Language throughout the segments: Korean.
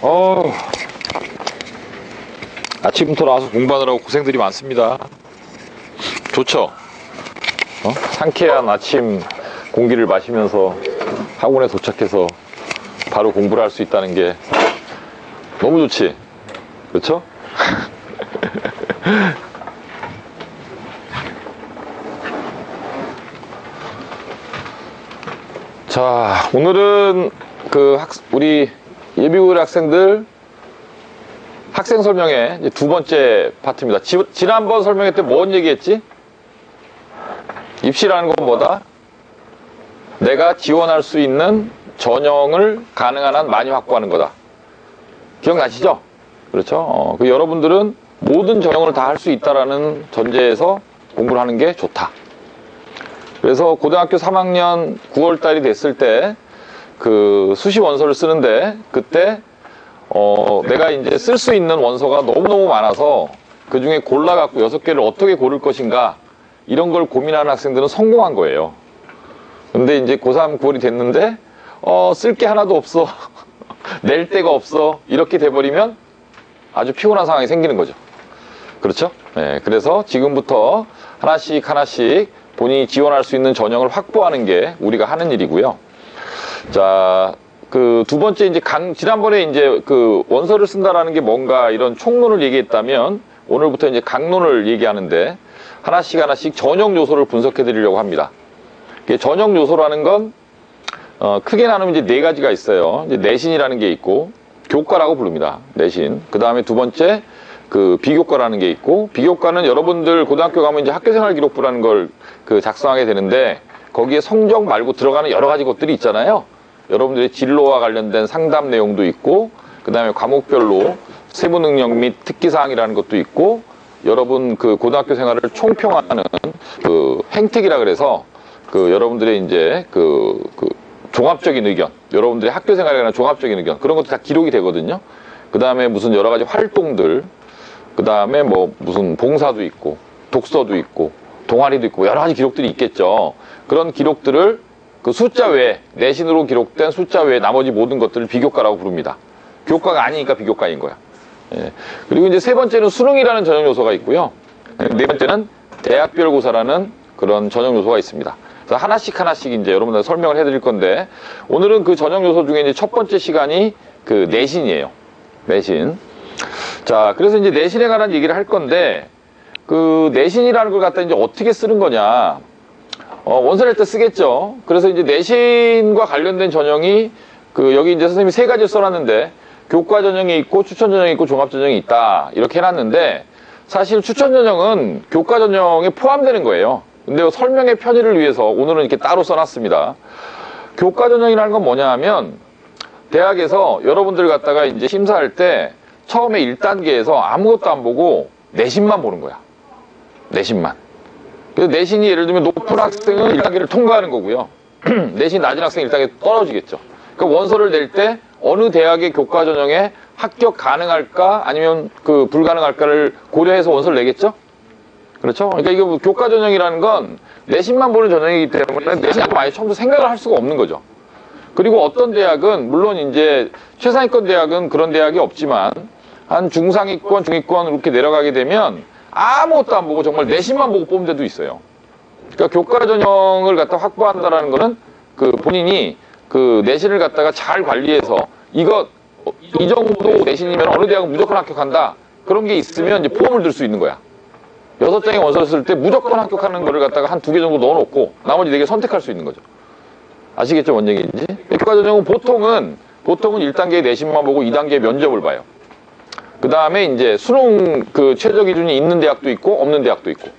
어, 아침부터 나와서 공부하느라고 고생들이 많습니다. 좋죠? 상쾌한 아침 공기를 마시면서 학원에 도착해서 바로 공부를 할 수 있다는 게 너무 좋지? 그렇죠? 자, 오늘은 우리 예비고일 학생들 학생 설명회 이제 두 번째 파트입니다. 지난번 설명회 때 뭔 얘기했지? 입시라는 건 뭐다? 내가 지원할 수 있는 전형을 가능한 한 많이 확보하는 거다. 기억나시죠? 그렇죠? 여러분들은 모든 전형을 다 할 수 있다라는 전제에서 공부를 하는 게 좋다. 그래서 고등학교 3학년 9월 달이 됐을 때 수시 원서를 쓰는데 그때 내가 이제 쓸 수 있는 원서가 너무너무 많아서 그 중에 골라갖고 6개를 어떻게 고를 것인가 이런 걸 고민하는 학생들은 성공한 거예요. 근데 이제 고3 9월이 됐는데 쓸 게 하나도 없어. 낼 데가 없어. 이렇게 돼버리면 아주 피곤한 상황이 생기는 거죠. 그렇죠? 네, 그래서 지금부터 하나씩 하나씩 본인이 지원할 수 있는 전형을 확보하는 게 우리가 하는 일이고요. 자, 두 번째 이제 지난번에 이제 원서를 쓴다라는 게 뭔가 이런 총론을 얘기했다면 오늘부터 이제 강론을 얘기하는데 하나씩 하나씩 전형 요소를 분석해 드리려고 합니다. 전형 요소라는 건 크게 나누면 이제 4가지가 있어요. 이제 내신이라는 게 있고 교과라고 부릅니다. 내신. 그 다음에 두 번째 비교과라는 게 있고, 비교과는 여러분들 고등학교 가면 이제 학교생활 기록부라는 걸 작성하게 되는데 거기에 성적 말고 들어가는 여러 가지 것들이 있잖아요. 여러분들의 진로와 관련된 상담 내용도 있고, 그 다음에 과목별로 세부 능력 및 특기사항이라는 것도 있고, 여러분 고등학교 생활을 총평하는 행특이라 그래서 여러분들의 이제 종합적인 의견, 여러분들의 학교 생활에 관한 종합적인 의견, 그런 것도 다 기록이 되거든요. 그 다음에 무슨 여러 가지 활동들, 그 다음에 무슨 봉사도 있고, 독서도 있고, 동아리도 있고, 여러 가지 기록들이 있겠죠. 그런 기록들을 숫자 외에, 내신으로 기록된 숫자 외에 나머지 모든 것들을 비교과라고 부릅니다. 교과가 아니니까 비교과인 거야. 예. 그리고 이제 세 번째는 수능이라는 전형 요소가 있고요. 네 번째는 대학별고사라는 그런 전형 요소가 있습니다. 그래서 하나씩 하나씩 이제 여러분들 설명을 해드릴 건데, 오늘은 그 전형 요소 중에 이제 첫 번째 시간이 내신이에요. 내신. 자, 그래서 이제 내신에 관한 얘기를 할 건데, 내신이라는 걸 갖다 이제 어떻게 쓰는 거냐. 원서 낼 때 쓰겠죠. 그래서 이제 내신과 관련된 전형이 여기 이제 선생님이 3가지를 써놨는데, 교과 전형이 있고, 추천 전형이 있고, 종합 전형이 있다. 이렇게 해놨는데, 사실 추천 전형은 교과 전형에 포함되는 거예요. 근데 설명의 편의를 위해서 오늘은 이렇게 따로 써놨습니다. 교과 전형이라는 건 뭐냐 하면, 대학에서 여러분들 갖다가 이제 심사할 때 처음에 1단계에서 아무것도 안 보고 내신만 보는 거야. 내신만. 그래서 내신이 예를 들면 높은 학생은 1단계를 통과하는 거고요. 내신 낮은 학생은 1단계 떨어지겠죠. 그러니까 원서를 낼 때 어느 대학의 교과 전형에 합격 가능할까 아니면 불가능할까를 고려해서 원서를 내겠죠. 그렇죠? 그러니까 이게 교과 전형이라는 건 내신만 보는 전형이기 때문에 내신 아예 처음부터 생각을 할 수가 없는 거죠. 그리고 어떤 대학은 물론 이제 최상위권 대학은 그런 대학이 없지만 한 중상위권, 중위권 이렇게 내려가게 되면 아무것도 안 보고 정말 내신만 보고 뽑은 데도 있어요. 그러니까 교과 전형을 갖다 확보한다라는 거는 본인이 내신을 갖다가 잘 관리해서 이 정도 내신이면 어느 대학은 무조건 합격한다. 그런 게 있으면 이제 포함을 들 수 있는 거야. 6장의 원서를 쓸 때 무조건 합격하는 거를 갖다가 한 2개 정도 넣어놓고 나머지 4개 선택할 수 있는 거죠. 아시겠죠? 뭔 얘기인지? 교과 전형은 보통은 1단계 내신만 보고 2단계 면접을 봐요. 그 다음에 이제 수능 최저 기준이 있는 대학도 있고 없는 대학도 있고.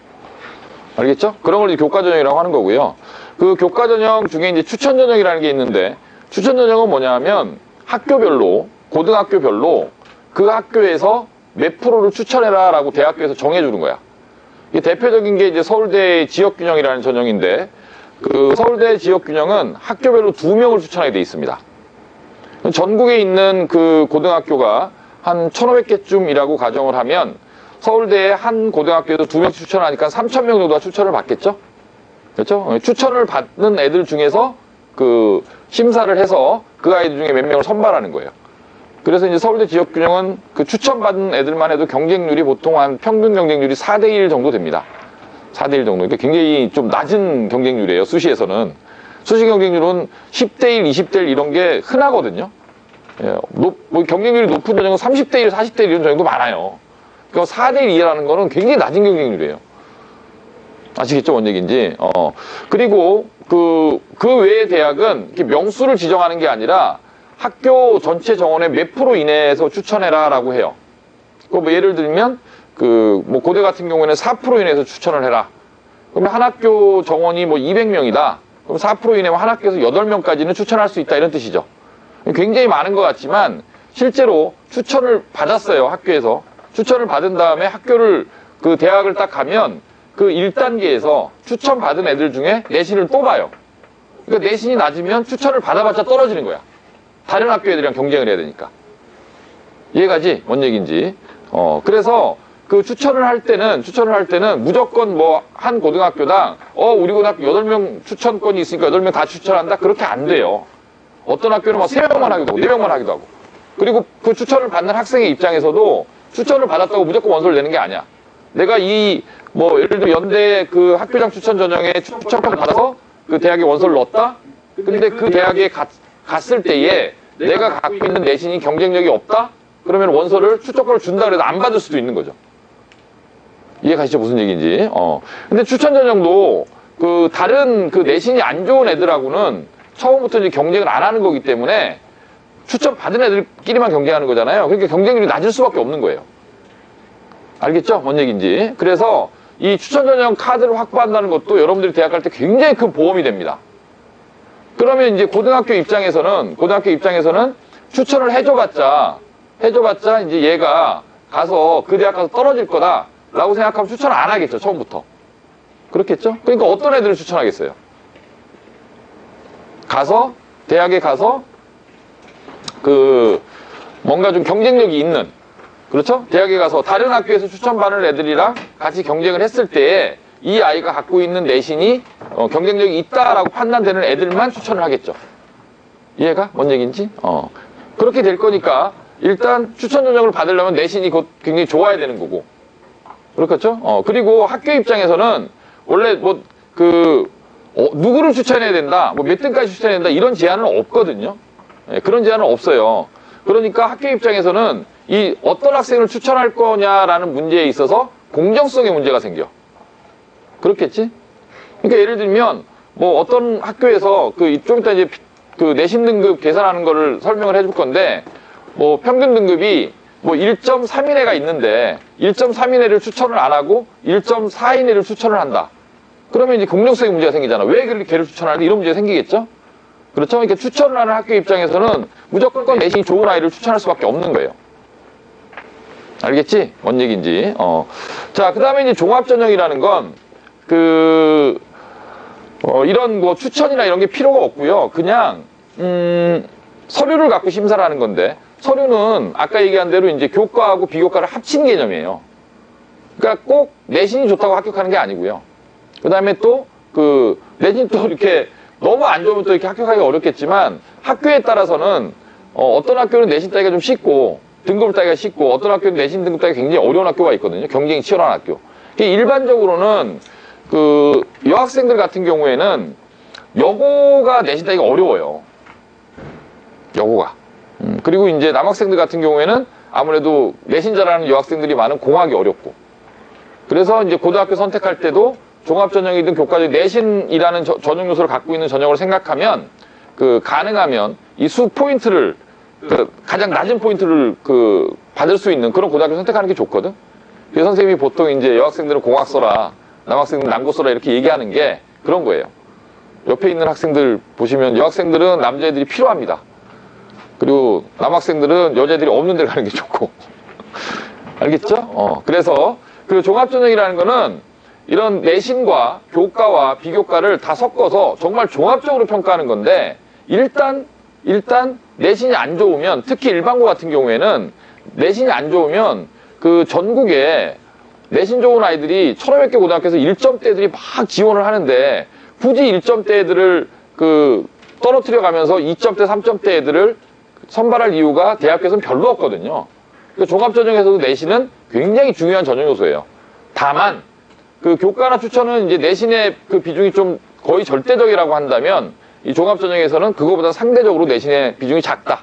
알겠죠? 그런 걸 이제 교과 전형이라고 하는 거고요. 교과 전형 중에 이제 추천 전형이라는 게 있는데, 추천 전형은 뭐냐 하면 학교별로, 고등학교별로 그 학교에서 몇 프로를 추천해라 라고 대학교에서 정해주는 거야. 이게 대표적인 게 이제 서울대 지역균형이라는 전형인데, 서울대 지역균형은 학교별로 2명을 추천하게 돼 있습니다. 전국에 있는 고등학교가 한 1,500개쯤이라고 가정을 하면 서울대의 한 고등학교에도 2명씩 추천하니까 3,000명 정도가 추천을 받겠죠? 그렇죠? 추천을 받는 애들 중에서 심사를 해서 그 아이들 중에 몇 명을 선발하는 거예요. 그래서 이제 서울대 지역균형은 그 추천받은 애들만 해도 경쟁률이 보통 한 평균 경쟁률이 4대1 정도 됩니다. 4대1 정도. 그러니까 굉장히 좀 낮은 경쟁률이에요. 수시에서는. 수시 경쟁률은 10대1, 20대1 이런 게 흔하거든요. 예, 뭐 경쟁률이 높은 전형은 30대1, 40대1 이런 전형도 많아요. 그러니까 4대1이라는 거는 굉장히 낮은 경쟁률이에요. 아시겠죠? 뭔 얘기인지. 그리고 그 외의 대학은 이렇게 명수를 지정하는 게 아니라 학교 전체 정원의 몇 프로 이내에서 추천해라 라고 해요. 그 뭐 예를 들면 뭐 고대 같은 경우에는 4% 이내에서 추천을 해라. 그러면 한 학교 정원이 뭐 200명이다. 그럼 4% 이내면 한 학교에서 8명까지는 추천할 수 있다 이런 뜻이죠. 굉장히 많은 것 같지만 실제로 추천을 받았어요. 학교에서. 추천을 받은 다음에 학교를 그 대학을 딱 가면 그 1단계에서 추천받은 애들 중에 내신을 또 봐요. 그러니까 내신이 낮으면 추천을 받아봤자 떨어지는 거야. 다른 학교 애들이랑 경쟁을 해야 되니까. 이해가지? 뭔 얘기인지. 그래서 그 추천을 할 때는 무조건 뭐 한 고등학교당 우리 고등학교 8명 추천권이 있으니까 8명 다 추천한다? 그렇게 안 돼요. 어떤 학교는 막 3명만 하기도 하고 4명만 하기도 하고. 그리고 그 추천을 받는 학생의 입장에서도 추천을 받았다고 무조건 원서를 내는 게 아니야. 내가 뭐 예를 들어 연대 그 학교장 추천 전형에 추천권을 받아서 그 대학에 원서를 넣었다? 근데 그 대학에 갔을 때에 내가 갖고 있는 내신이 경쟁력이 없다? 그러면 원서를 추천권을 준다 그래도 안 받을 수도 있는 거죠. 이해 가시죠? 무슨 얘기인지. 근데 추천 전형도 그 다른 그 내신이 안 좋은 애들하고는 처음부터 이제 경쟁을 안 하는 거기 때문에 추천 받은 애들끼리만 경쟁하는 거잖아요. 그러니까 경쟁률이 낮을 수밖에 없는 거예요. 알겠죠? 뭔 얘기인지. 그래서 이 추천 전형 카드를 확보한다는 것도 여러분들이 대학 갈 때 굉장히 큰 보험이 됩니다. 그러면 이제 고등학교 입장에서는 추천을 해줘봤자 이제 얘가 가서 그 대학 가서 떨어질 거다라고 생각하면 추천을 안 하겠죠. 처음부터. 그렇겠죠? 그러니까 어떤 애들을 추천하겠어요? 대학에 가서 뭔가 좀 경쟁력이 있는, 그렇죠? 대학에 가서 다른 학교에서 추천받는 애들이랑 같이 경쟁을 했을 때에 이 아이가 갖고 있는 내신이 경쟁력이 있다라고 판단되는 애들만 추천을 하겠죠. 이해가? 뭔 얘기인지? 그렇게 될 거니까 일단 추천 전형을 받으려면 내신이 굉장히 좋아야 되는 거고. 그렇겠죠? 그리고 학교 입장에서는 원래 누구를 추천해야 된다, 몇 등까지 추천해야 된다 이런 제한은 없거든요. 예, 그런 제한은 없어요. 그러니까 학교 입장에서는 이 어떤 학생을 추천할 거냐라는 문제에 있어서 공정성의 문제가 생겨. 그렇겠지? 그러니까 예를 들면 뭐 어떤 학교에서 좀 이따 이제 내신 등급 계산하는 거를 설명을 해줄 건데 뭐 평균 등급이 뭐 1.3인 애가 있는데 1.3인 애를 추천을 안 하고 1.4인 애를 추천을 한다. 그러면 이제 공정성의 문제가 생기잖아. 왜 그렇게 걔를 추천하는데 이런 문제가 생기겠죠? 그렇죠? 그러니까 추천을 하는 학교 입장에서는 무조건 내신이 좋은 아이를 추천할 수밖에 없는 거예요. 알겠지? 뭔 얘기인지. 자, 그 다음에 이제 종합전형이라는 건 이런 뭐 추천이나 이런 게 필요가 없고요. 그냥 서류를 갖고 심사를 하는 건데, 서류는 아까 얘기한 대로 이제 교과하고 비교과를 합친 개념이에요. 그러니까 꼭 내신이 좋다고 합격하는 게 아니고요. 그 다음에 또 내신 또 이렇게 너무 안 좋으면 또 이렇게 합격하기가 어렵겠지만, 학교에 따라서는 어떤 학교는 내신 따기가 좀 쉽고 등급을 따기가 쉽고, 어떤 학교는 내신 등급 따기가 굉장히 어려운 학교가 있거든요. 경쟁이 치열한 학교. 일반적으로는 여학생들 같은 경우에는 여고가 내신 따기가 어려워요. 여고가. 그리고 이제 남학생들 같은 경우에는 아무래도 내신 잘하는 여학생들이 많은 공학이 어렵고. 그래서 이제 고등학교 선택할 때도 종합전형이든 교과든 내신이라는 전형 요소를 갖고 있는 전형을 생각하면 가능하면 이 수 포인트를 가장 낮은 포인트를 받을 수 있는 그런 고등학교 선택하는 게 좋거든. 그래서 선생님이 보통 이제 여학생들은 공학 써라, 남학생들은 남고 써라 이렇게 얘기하는 게 그런 거예요. 옆에 있는 학생들 보시면 여학생들은 남자애들이 필요합니다. 그리고 남학생들은 여자애들이 없는 데를 가는 게 좋고. 알겠죠? 그래서 종합전형이라는 거는 이런 내신과 교과와 비교과를 다 섞어서 정말 종합적으로 평가하는 건데, 일단 내신이 안 좋으면, 특히 일반고 같은 경우에는 내신이 안 좋으면 전국에 내신 좋은 아이들이 1500개 고등학교에서 1점대들이 막 지원을 하는데, 굳이 1점대 애들을 떨어뜨려 가면서 2점대, 3점대 애들을 선발할 이유가 대학교에서는 별로 없거든요. 그러니까 종합전형에서도 내신은 굉장히 중요한 전형 요소예요. 다만 그 교과나 추천은 이제 내신의 그 비중이 좀 거의 절대적이라고 한다면 이 종합전형에서는 그거보다 상대적으로 내신의 비중이 작다.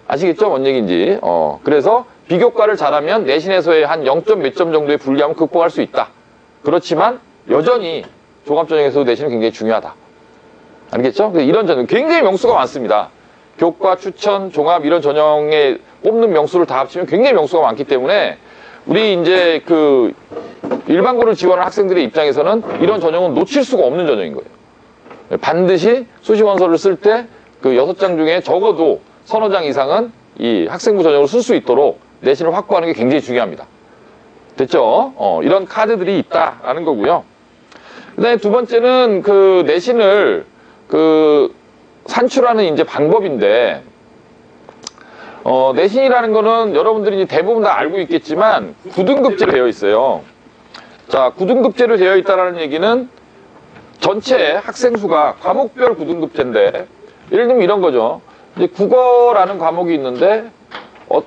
아시겠죠? 뭔 얘기인지. 그래서 비교과를 잘하면 내신에서의 한 0점 몇 점 정도의 불리함을 극복할 수 있다. 그렇지만 여전히 종합전형에서도 내신은 굉장히 중요하다. 알겠죠? 이런 전형 굉장히 명수가 많습니다. 교과, 추천, 종합 이런 전형에 뽑는 명수를 다 합치면 굉장히 명수가 많기 때문에 우리 이제 그 일반고를 지원하는 학생들의 입장에서는 이런 전형은 놓칠 수가 없는 전형인 거예요. 반드시 수시원서를 쓸 때 그 6장 중에 적어도 서너 장 이상은 이 학생부 전형으로 쓸 수 있도록 내신을 확보하는 게 굉장히 중요합니다. 됐죠? 이런 카드들이 있다라는 거고요. 그 다음에 두 번째는 그 내신을 그 산출하는 이제 방법인데, 내신이라는 거는 여러분들이 이제 대부분 다 알고 있겠지만 9등급제로 되어 있어요. 자, 9등급제로 되어 있다는 얘기는 전체 학생 수가 과목별 9등급제인데, 예를 들면 이런 거죠. 이제 국어라는 과목이 있는데,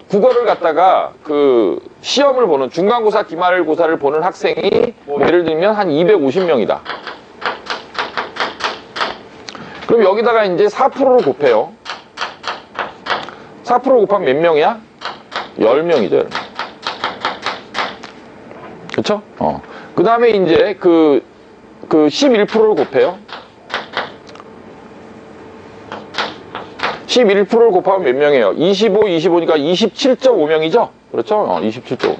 국어를 갖다가 그 시험을 보는 중간고사, 기말고사를 보는 학생이 예를 들면 한 250명이다. 그럼 여기다가 이제 4%를 곱해요. 4%를 곱하면 몇 명이야? 10명이죠. 그쵸? 그 다음에 이제 그 11%를 곱해요. 11%를 곱하면 몇 명이에요? 25, 25니까 27.5명이죠? 그렇죠? 27.5명.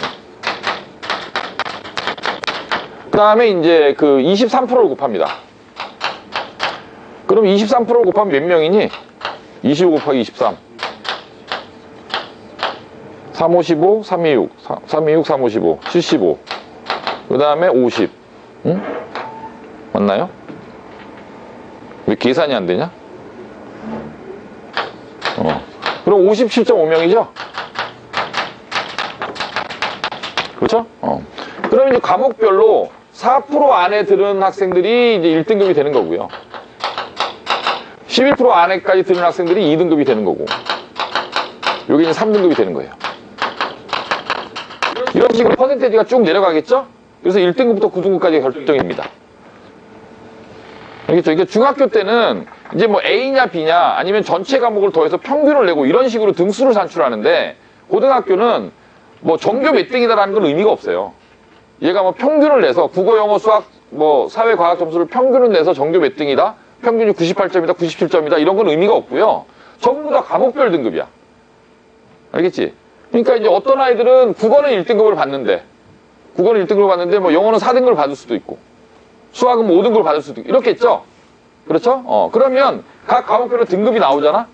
그 다음에 이제 그 23%를 곱합니다. 그럼 23%를 곱하면 몇 명이니? 25 곱하기 23. 355, 326, 326, 355, 75. 그 다음에 50. 응? 맞나요? 왜 계산이 안 되냐? 그럼 57.5명이죠? 그렇죠? 그러면 이제 과목별로 4% 안에 들은 학생들이 이제 1등급이 되는 거고요. 11% 안에까지 들은 학생들이 2등급이 되는 거고. 여기 이제 3등급이 되는 거예요. 이런 식으로 퍼센테이지가 쭉 내려가겠죠? 그래서 1등급부터 9등급까지 결정입니다. 알겠죠? 이게 중학교 때는 이제 뭐 A냐 B냐 아니면 전체 과목을 더해서 평균을 내고 이런 식으로 등수를 산출하는데, 고등학교는 뭐 전교 몇 등이다라는 건 의미가 없어요. 얘가 뭐 평균을 내서 국어, 영어, 수학, 뭐 사회, 과학 점수를 평균을 내서 전교 몇 등이다, 평균이 98점이다, 97점이다 이런 건 의미가 없고요. 전부 다 과목별 등급이야. 알겠지? 그러니까 이제 어떤 아이들은 국어는 1등급을 받는데 뭐 영어는 4등급을 받을 수도 있고 수학은 뭐 5등급을 받을 수도 있고 이렇겠죠? 그렇죠? 그러면 각 과목별로 등급이 나오잖아?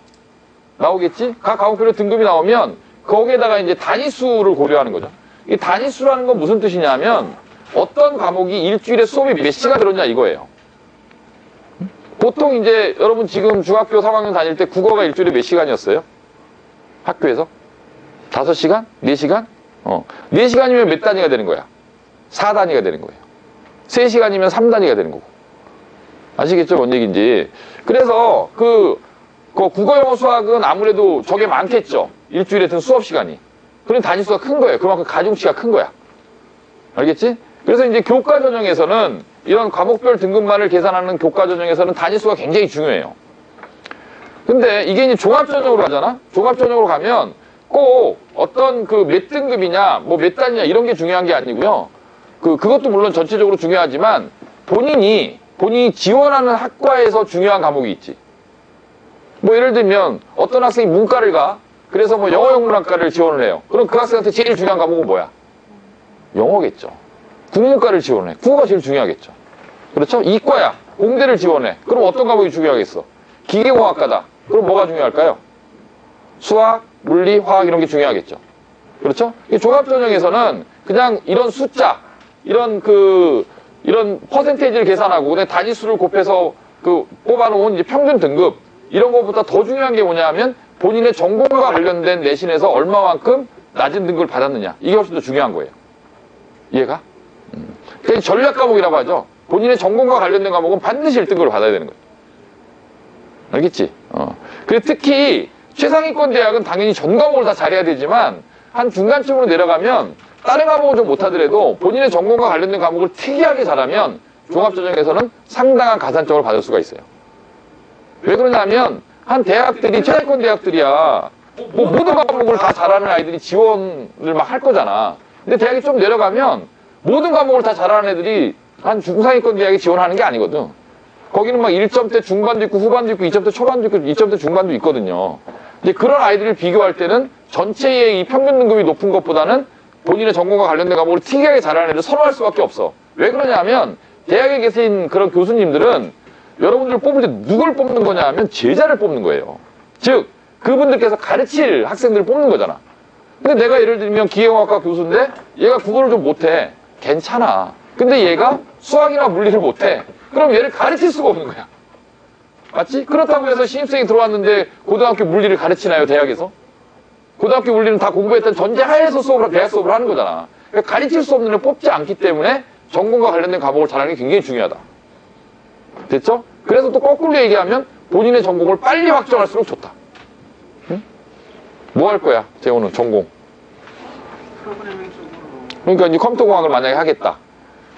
나오겠지? 각 과목별로 등급이 나오면 거기에다가 이제 단위수를 고려하는 거죠. 이 단위수라는 건 무슨 뜻이냐면 어떤 과목이 일주일에 수업이 몇 시간 들었냐 이거예요. 보통 이제 여러분 지금 중학교 3학년 다닐 때 국어가 일주일에 몇 시간이었어요? 학교에서? 5시간? 4시간? 4시간이면 몇 단위가 되는 거야? 4단위가 되는 거예요. 3시간이면 3단위가 되는 거고. 아시겠죠? 뭔 얘기인지. 그래서 그 국어, 영어, 수학은 아무래도 저게 많겠죠. 일주일에 든 수업 시간이. 그럼 단위수가 큰 거예요. 그만큼 가중치가 큰 거야. 알겠지? 그래서 이제 교과 전형에서는 이런 과목별 등급만을 계산하는 교과 전형에서는 단위수가 굉장히 중요해요. 근데 이게 이제 종합 전형으로 가잖아? 종합 전형으로 가면 꼭 어떤 그 몇 등급이냐, 뭐 몇 단이냐 이런 게 중요한 게 아니고요. 그것도 물론 전체적으로 중요하지만 본인이 지원하는 학과에서 중요한 과목이 있지. 뭐 예를 들면 어떤 학생이 문과를 가. 그래서 뭐 영어영문학과를 지원을 해요. 그럼 그 학생한테 제일 중요한 과목은 뭐야? 영어겠죠. 국문과를 지원해. 국어가 제일 중요하겠죠. 그렇죠? 이과야. 공대를 지원해. 그럼 어떤 과목이 중요하겠어? 기계공학과다. 그럼 뭐가 중요할까요? 수학, 물리, 화학 이런 게 중요하겠죠. 그렇죠? 종합전형에서는 그냥 이런 숫자, 이런 퍼센테이지를 계산하고 그냥 단위수를 곱해서 뽑아놓은 이제 평균 등급 이런 것보다 더 중요한 게 뭐냐면 본인의 전공과 관련된 내신에서 얼마만큼 낮은 등급을 받았느냐 이게 훨씬 더 중요한 거예요. 이해가? 그러니까 전략 과목이라고 하죠. 본인의 전공과 관련된 과목은 반드시 1등급을 받아야 되는 거예요. 알겠지? 그리고 특히 최상위권 대학은 당연히 전 과목을 다 잘해야 되지만 한 중간쯤으로 내려가면 다른 과목을 좀 못하더라도 본인의 전공과 관련된 과목을 특이하게 잘하면 종합전형에서는 상당한 가산점을 받을 수가 있어요. 왜 그러냐면 한 대학들이 최상위권 대학들이야 뭐 모든 과목을 다 잘하는 아이들이 지원을 막 할 거잖아. 근데 대학이 좀 내려가면 모든 과목을 다 잘하는 애들이 한 중상위권 대학에 지원하는 게 아니거든. 거기는 막 1점대 중반도 있고 후반도 있고 2점대 초반도 있고 2점대 중반도 있거든요. 근데 그런 아이들을 비교할 때는 전체의 이 평균 등급이 높은 것보다는 본인의 전공과 관련된 과목을 특이하게 잘하는 애를 선호할 수밖에 없어. 왜 그러냐면 대학에 계신 그런 교수님들은 여러분들을 뽑을 때 누굴 뽑는 거냐 하면 제자를 뽑는 거예요. 즉 그분들께서 가르칠 학생들을 뽑는 거잖아. 근데 내가 예를 들면 기계공학과 교수인데 얘가 국어를 좀 못해. 괜찮아. 근데 얘가 수학이나 물리를 못해. 그럼 얘를 가르칠 수가 없는 거야. 맞지? 그렇다고 해서 신입생이 들어왔는데 고등학교 물리를 가르치나요, 대학에서? 고등학교 물리는 다 공부했던 전제하에서 대학 수업을 하는 거잖아. 그러니까 가르칠 수 없는 애를 뽑지 않기 때문에 전공과 관련된 과목을 잘하는 게 굉장히 중요하다. 됐죠? 그래서 또 거꾸로 얘기하면 본인의 전공을 빨리 확정할수록 좋다. 응? 뭐 할 거야, 재호는 전공? 프로그래밍 쪽으로. 그러니까 이제 컴퓨터공학을 만약에 하겠다.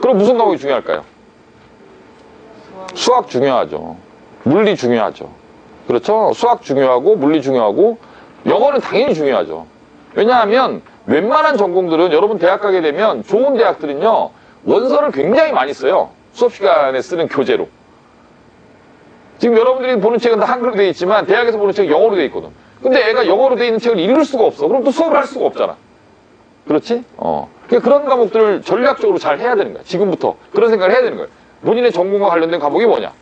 그럼 무슨 과목이 중요할까요? 수학 중요하죠. 물리 중요하죠. 그렇죠? 수학 중요하고 물리 중요하고 영어는 당연히 중요하죠. 왜냐하면 웬만한 전공들은 여러분 대학 가게 되면 좋은 대학들은요 원서를 굉장히 많이 써요. 수업 시간에 쓰는 교재로. 지금 여러분들이 보는 책은 다 한글로 되어 있지만 대학에서 보는 책은 영어로 되어 있거든. 근데 애가 영어로 되어 있는 책을 읽을 수가 없어. 그럼 또 수업을 할 수가 없잖아. 그렇지? 그러니까 그런 과목들을 전략적으로 잘 해야 되는 거야. 지금부터 그런 생각을 해야 되는 거예요. 본인의 전공과 관련된 과목이 뭐냐.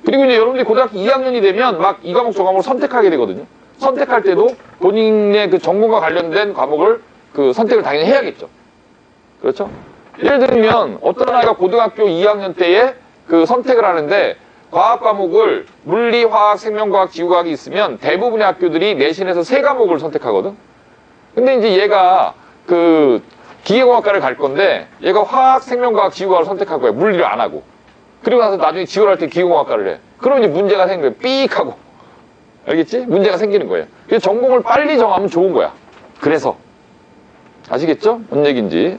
그리고 이제 여러분들이 고등학교 2학년이 되면 막 이 과목 저 과목을 선택하게 되거든요. 선택할 때도 본인의 그 전공과 관련된 과목을 그 선택을 당연히 해야겠죠. 그렇죠? 예를 들면 어떤 아이가 고등학교 2학년 때에 그 선택을 하는데 과학 과목을 물리, 화학, 생명과학, 지구과학이 있으면 대부분의 학교들이 내신에서 3과목을 선택하거든. 근데 이제 얘가 그 기계공학과를 갈 건데 얘가 화학, 생명과학, 지구과학을 선택할 거야. 물리를 안 하고. 그리고 나서 나중에 지원할 때 기계공학과를 해. 그러면 이제 문제가 생긴 거야. 삑 하고. 알겠지? 문제가 생기는 거예요. 그래서 전공을 빨리 정하면 좋은 거야. 그래서. 아시겠죠? 뭔 얘기인지.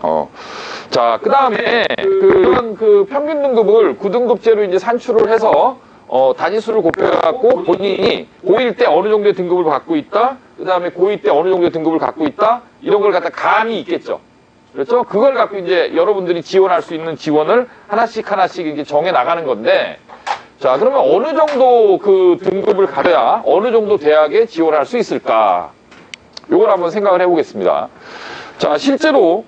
자, 그 다음에 그 평균 등급을 9등급제로 이제 산출을 해서 단위수를 곱해갖고 본인이 고1 때 어느 정도의 등급을 갖고 있다. 그 다음에 고2 때 어느 정도의 등급을 갖고 있다. 이런 걸 갖다 감이 있겠죠. 그렇죠? 그걸 갖고 이제 여러분들이 지원할 수 있는 지원을 하나씩 이렇게 정해 나가는 건데, 자, 그러면 어느 정도 그 등급을 가져야 어느 정도 대학에 지원할 수 있을까? 요걸 한번 생각을 해보겠습니다. 자, 실제로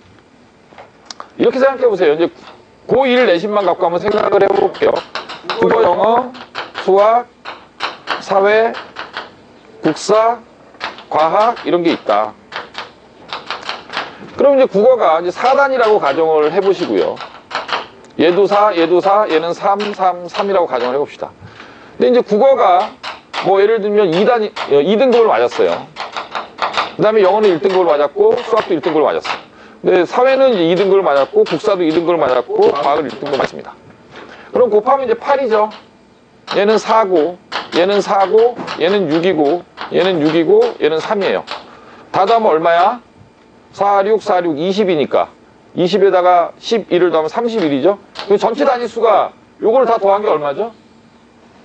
이렇게 생각해 보세요. 이제 고1 내신만 갖고 한번 생각을 해볼게요. 국어, 영어, 수학, 사회, 국사, 과학 이런 게 있다. 그럼 이제 국어가 이제 4단이라고 가정을 해보시고요. 얘도 4, 얘는 3, 3이라고 가정을 해봅시다. 근데 이제 국어가 뭐 예를 들면 2등급을 맞았어요. 그 다음에 영어는 1등급을 맞았고 수학도 1등급을 맞았어요. 근데 사회는 이제 2등급을 맞았고 국사도 2등급을 맞았고 과학은 1등급을 맞습니다. 그럼 곱하면 이제 8이죠. 얘는 4고 얘는 4고 얘는 6이고 얘는 6이고 얘는 3이에요. 다 더하면 얼마야? 4, 6, 4, 6, 20이니까 20에다가 11을 더하면 31이죠. 그 전체 단위수가 요걸 다 더한 게 얼마죠?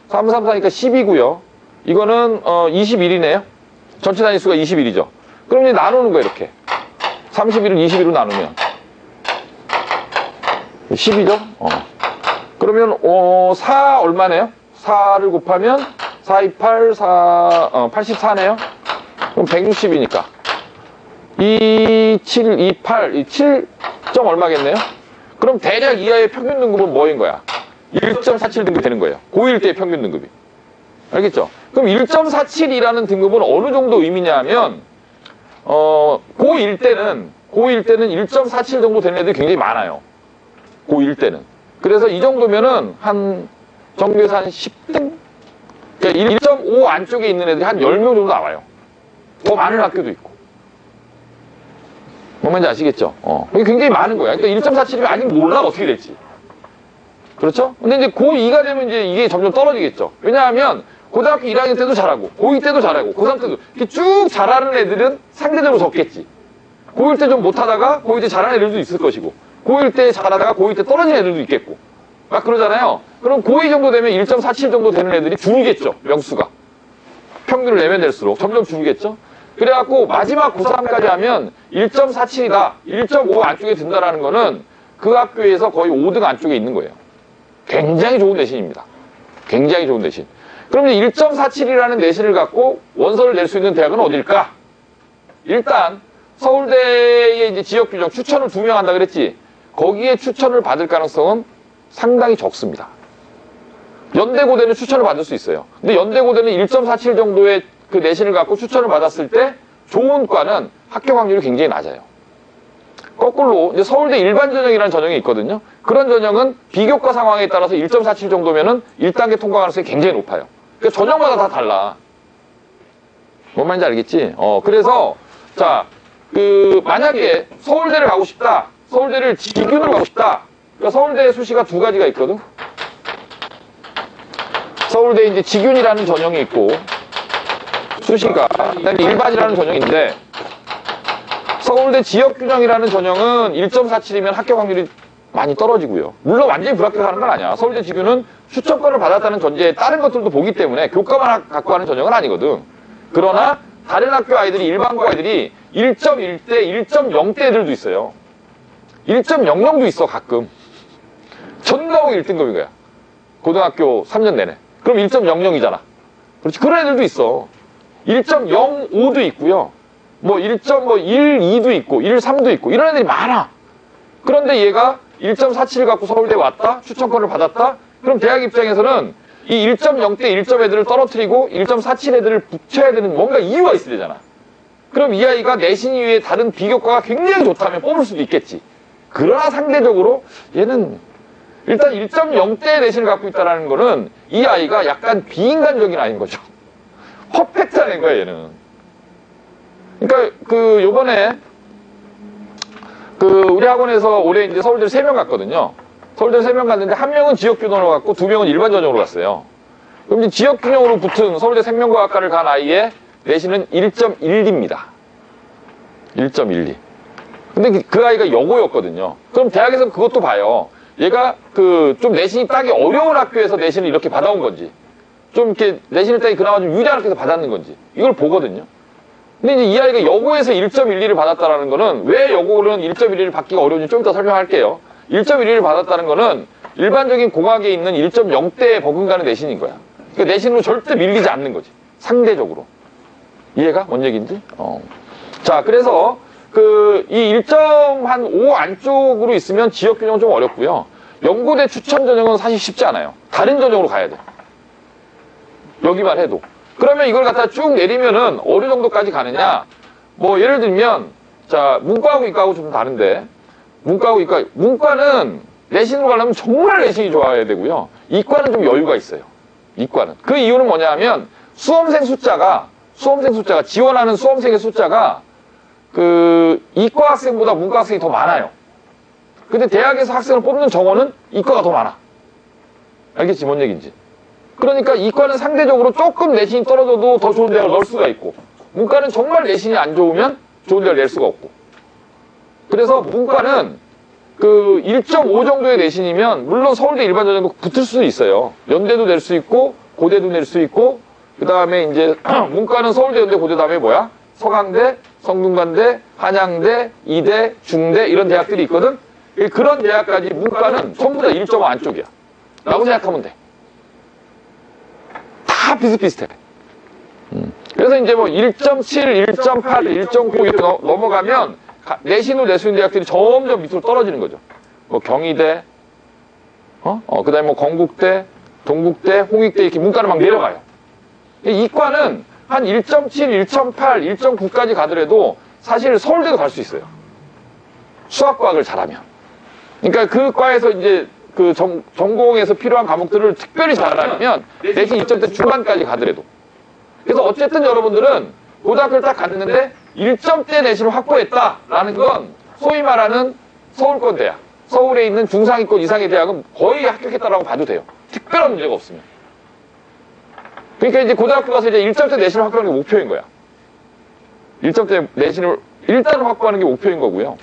3, 3, 4니까 10이고요. 이거는 21이네요. 전체 단위수가 21이죠. 그럼 이제 나누는 거예요, 이렇게. 31을 21로 나누면 10이죠? 그러면 4 얼마네요? 4를 곱하면 4, 2, 8, 84네요? 그럼 160이니까 2, 7, 2, 8, 7점 얼마겠네요? 그럼 대략 이하의 평균 등급은 뭐인 거야? 1.47 등급이 되는 거예요. 고1 때의 평균 등급이. 알겠죠? 그럼 1.47이라는 등급은 어느 정도 의미냐 하면 고1 때는 1.47 정도 되는 애들이 굉장히 많아요. 고1 때는. 그래서 이 정도면은 한 전교에서 한 10등? 그러니까 1.5 안쪽에 있는 애들이 한 10명 정도 나와요. 더 많은 학교도 있고. 뭔 말인지 아시겠죠? 이게 굉장히 많은 거야. 그러니까 1.47이면 아직 몰라 어떻게 될지. 그렇죠? 근데 이제 고2가 되면 이제 이게 점점 떨어지겠죠. 왜냐하면 고등학교 1학년 때도 잘하고, 고2 때도 잘하고, 고3 때도. 이렇게 쭉 잘하는 애들은 상대적으로 적겠지. 고1 때 좀 못하다가 고2 때 잘하는 애들도 있을 것이고, 고1 때 잘하다가 고2 때 떨어지는 애들도 있겠고. 막 그러잖아요. 그럼 고2 정도 되면 1.47 정도 되는 애들이 줄겠죠, 명수가. 평균을 내면 될수록 점점 줄겠죠. 그래갖고 마지막 고3까지 하면 1.47이다, 1.5 안쪽에 든다라는 거는 그 학교에서 거의 5등 안쪽에 있는 거예요. 굉장히 좋은 내신입니다. 굉장히 좋은 내신. 그럼 이제 1.47이라는 내신을 갖고 원서를 낼 수 있는 대학은 어딜까? 일단 서울대의 이제 지역 규정 추천을 2명 한다 그랬지. 거기에 추천을 받을 가능성은 상당히 적습니다. 연대고대는 추천을 받을 수 있어요. 근데 연대고대는 1.47 정도의 그 내신을 갖고 추천을 받았을 때 좋은 과는 합격 확률이 굉장히 낮아요. 거꾸로 이제 서울대 일반 전형이라는 전형이 있거든요. 그런 전형은 비교과 상황에 따라서 1.47 정도면은 1단계 통과 가능성이 굉장히 높아요. 그러니까 전형마다 다 달라. 뭔 말인지 알겠지? 그래서 자, 만약에 서울대를 가고 싶다. 서울대를 지균으로 가고 싶다. 그러니까 서울대 수시가 2가지가 있거든. 서울대 이제 지균이라는 전형이 있고, 수시가, 그다음에 일반이라는 전형인데, 서울대 지역균형이라는 전형은 1.47이면 합격 확률이 많이 떨어지고요. 물론 완전히 불합격하는 건 아니야. 서울대 지균은 추천권을 받았다는 전제에 다른 것들도 보기 때문에 교과만 갖고 하는 전형은 아니거든. 그러나 다른 학교 아이들이, 일반고 아이들이 1.1대, 1.0대 애들도 있어요. 1.00도 있어, 가끔. 전과목 1등급인 거야. 고등학교 3년 내내. 그럼 1.00이잖아. 그렇지. 그런 애들도 있어. 1.05도 있고요. 뭐 1.12도 있고, 1.3도 있고, 이런 애들이 많아. 그런데 얘가 1.47 갖고 서울대 왔다? 추천권을 받았다? 그럼 대학 입장에서는 이 1.0대 1점 애들을 떨어뜨리고 1.47 애들을 붙여야 되는 뭔가 이유가 있어야 되잖아. 그럼 이 아이가 내신 이외에 다른 비교과가 굉장히 좋다면 뽑을 수도 있겠지. 그러나 상대적으로 얘는 일단 1.0대 내신을 갖고 있다는 거는 이 아이가 약간 비인간적인 아이인 거죠. 퍼펙트한 애인 거야, 얘는. 그러니까 요번에 우리 학원에서 올해 이제 서울대를 3명 갔거든요. 서울대를 3명 갔는데 1명은 지역균형으로 갔고 2명은 일반 전형으로 갔어요. 그럼 이제 지역균형으로 붙은 서울대 생명과학과를 간 아이의 내신은 1.12입니다. 1.12. 근데 그 아이가 여고였거든요. 그럼 대학에서 그것도 봐요. 얘가 좀 내신이 따기 어려운 학교에서 내신을 이렇게 받아온 건지, 좀 이렇게 내신을 따기 그나마 좀 유리한 학교에서 받았는 건지, 이걸 보거든요. 근데 이제 이 아이가 여고에서 1.12를 받았다는 거는 왜 여고는 1.12를 받기가 어려운지 좀 이따 설명할게요. 1.12를 받았다는 거는 일반적인 공학에 있는 1.0대에 버금가는 내신인 거야. 그러니까 내신으로 절대 밀리지 않는 거지. 상대적으로. 이해가? 뭔 얘기인지? 자, 그래서 이 1.5 안쪽으로 있으면 지역균형은 좀 어렵고요. 연고대 추천 전형은 사실 쉽지 않아요. 다른 전형으로 가야 돼. 여기만 해도. 그러면 이걸 갖다 쭉 내리면은 어느 정도까지 가느냐? 뭐 예를 들면 자, 문과하고 이과하고 좀 다른데, 문과하고 이과, 문과는 내신으로 가려면 정말 내신이 좋아야 되고요. 이과는 좀 여유가 있어요. 이과는. 그 이유는 뭐냐 하면 수험생 숫자가 지원하는 수험생의 숫자가 이과 학생보다 문과 학생이 더 많아요. 근데 대학에서 학생을 뽑는 정원은 이과가 더 많아. 알겠지? 뭔 얘기인지. 그러니까 이과는 상대적으로 조금 내신이 떨어져도 더 좋은 대학을 넣을 수가 있고, 문과는 정말 내신이 안 좋으면 좋은 대학을 낼 수가 없고. 그래서 문과는 1.5 정도의 내신이면 물론 서울대 일반 전형도 붙을 수도 있어요. 연대도 낼 수 있고 고대도 낼 수 있고, 그 다음에 이제 문과는 서울대, 연대, 고대 다음에 뭐야? 서강대, 성균관대, 한양대, 이대, 중대 이런 대학들이 있거든. 그런 대학까지 문과는 전부 다 1.5 안쪽이야 라고 생각하면 돼. 다 비슷비슷해. 그래서 이제 뭐 1.7, 1.8, 1.9 이렇게 넘어가면 내신으로 낼 수 있는 대학들이 점점 밑으로 떨어지는 거죠. 뭐 경희대, 그 다음에 뭐 건국대, 동국대, 홍익대 이렇게 문과는 막 내려가요. 이과는 한 1.7, 1.8, 1.9까지 가더라도 사실 서울대도 갈 수 있어요. 수학과학을 잘하면. 그러니까 그 과에서 이제 전공에서 필요한 과목들을 특별히 잘하면 내신 1점대 중반까지 가더라도. 그래서 어쨌든 여러분들은 고등학교를 딱 갔는데 1점대 내신을 확보했다라는 건 소위 말하는 서울권 대학, 서울에 있는 중상위권 이상의 대학은 거의 합격했다라고 봐도 돼요. 특별한 문제가 없으면. 그러니까 이제 고등학교 가서 이제 1점대 내신을 확보하는 게 목표인 거야. 1점대 내신을 일단 확보하는 게 목표인 거고요.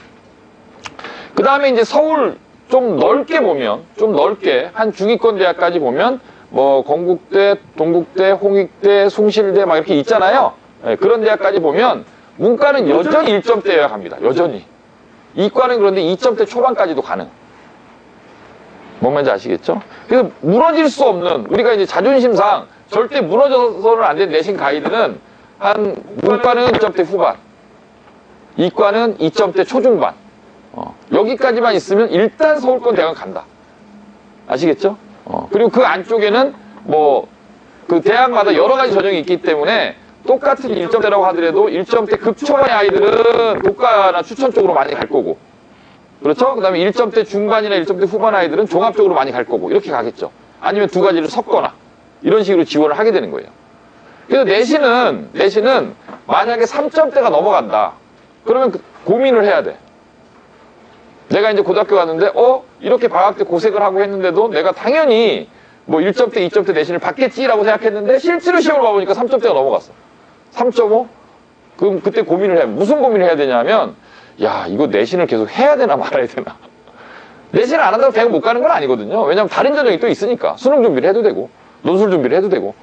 그 다음에 이제 서울 좀 넓게 보면, 좀 넓게, 한 중위권 대학까지 보면, 뭐, 건국대, 동국대, 홍익대, 숭실대 막 이렇게 있잖아요. 네, 그런 대학까지 보면, 문과는 여전히 1점대여야 합니다. 여전히. 이과는 그런데 2점대 초반까지도 가능. 뭔 말인지 아시겠죠? 그래서 무너질 수 없는, 우리가 이제 자존심상 절대 무너져서는 안 되는 내신 가이드는 문과는 2점대 후반, 이과는 2점대 초중반. 여기까지만 있으면 일단 서울권 대학은 간다. 아시겠죠? 그리고 그 안쪽에는 뭐, 그 대학마다 여러 가지 전형이 있기 때문에 똑같은 1점대라고 하더라도 1점대 급초반의 아이들은 교과나 추천 쪽으로 많이 갈 거고. 그렇죠? 그 다음에 1점대 중반이나 1점대 후반 아이들은 종합 쪽으로 많이 갈 거고. 이렇게 가겠죠. 아니면 두 가지를 섞거나. 이런 식으로 지원을 하게 되는 거예요. 그래서 내신은 만약에 3점대가 넘어간다. 그러면 고민을 해야 돼. 내가 이제 고등학교 갔는데, 이렇게 방학 때 고생을 하고 했는데도 내가 당연히 뭐 1점대, 2점대 내신을 받겠지라고 생각했는데 실제로 시험을 봐보니까 3점대가 넘어갔어. 3.5? 그럼 그때 고민을 해. 무슨 고민을 해야 되냐면, 야, 이거 내신을 계속 해야 되나 말아야 되나. 내신을 안 한다고 대학 못 가는 건 아니거든요. 왜냐면 다른 전형이 또 있으니까. 수능 준비를 해도 되고, 논술 준비를 해도 되고.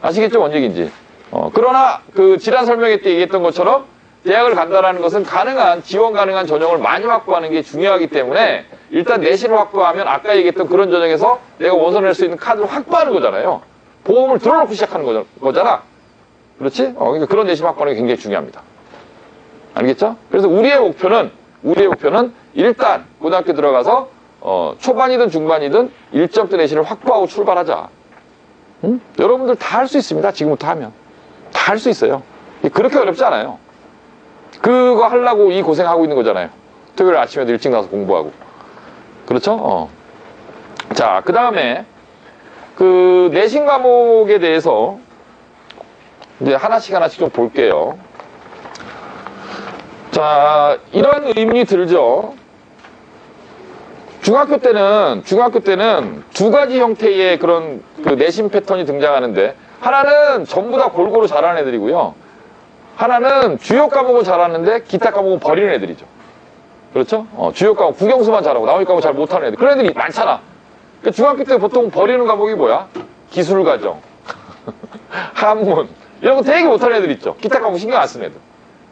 아시겠죠? 뭔 얘기인지. 그러나 그 지난 설명회 때 얘기했던 것처럼 대학을 간다라는 것은 지원 가능한 전형을 많이 확보하는 게 중요하기 때문에 일단 내신을 확보하면 아까 얘기했던 그런 전형에서 내가 원서낼 수 있는 카드를 확보하는 거잖아요. 보험을 들어놓고 시작하는 거잖아. 그렇지? 그러니까 그런 내신 확보하는 게 굉장히 중요합니다. 알겠죠? 그래서 우리의 목표는 일단 고등학교 들어가서 초반이든 중반이든 1점대 내신을 확보하고 출발하자. 응? 여러분들 다 할 수 있습니다. 지금부터 하면. 다 할 수 있어요. 그렇게 어렵지 않아요. 그거 하려고 이 고생하고 있는 거잖아요. 토요일 아침에도 일찍 나와서 공부하고. 그렇죠? 자, 그 다음에 그 내신 과목에 대해서 이제 하나씩 좀 볼게요. 자, 이런 의문이 들죠. 중학교 때는 두 가지 형태의 그런 그 내신 패턴이 등장하는데, 하나는 전부 다 골고루 잘하는 애들이고요. 하나는 주요 과목은 잘하는데 기타 과목은 버리는 애들이죠. 그렇죠? 주요 과목, 국영수만 잘하고 나머지 과목 잘 못하는 애들. 그런 애들이 많잖아. 그러니까 중학교 때 보통 버리는 과목이 뭐야? 기술과정, 한문, 이런 거 되게 못하는 애들 있죠. 기타 과목 신경 안 쓰는 애들.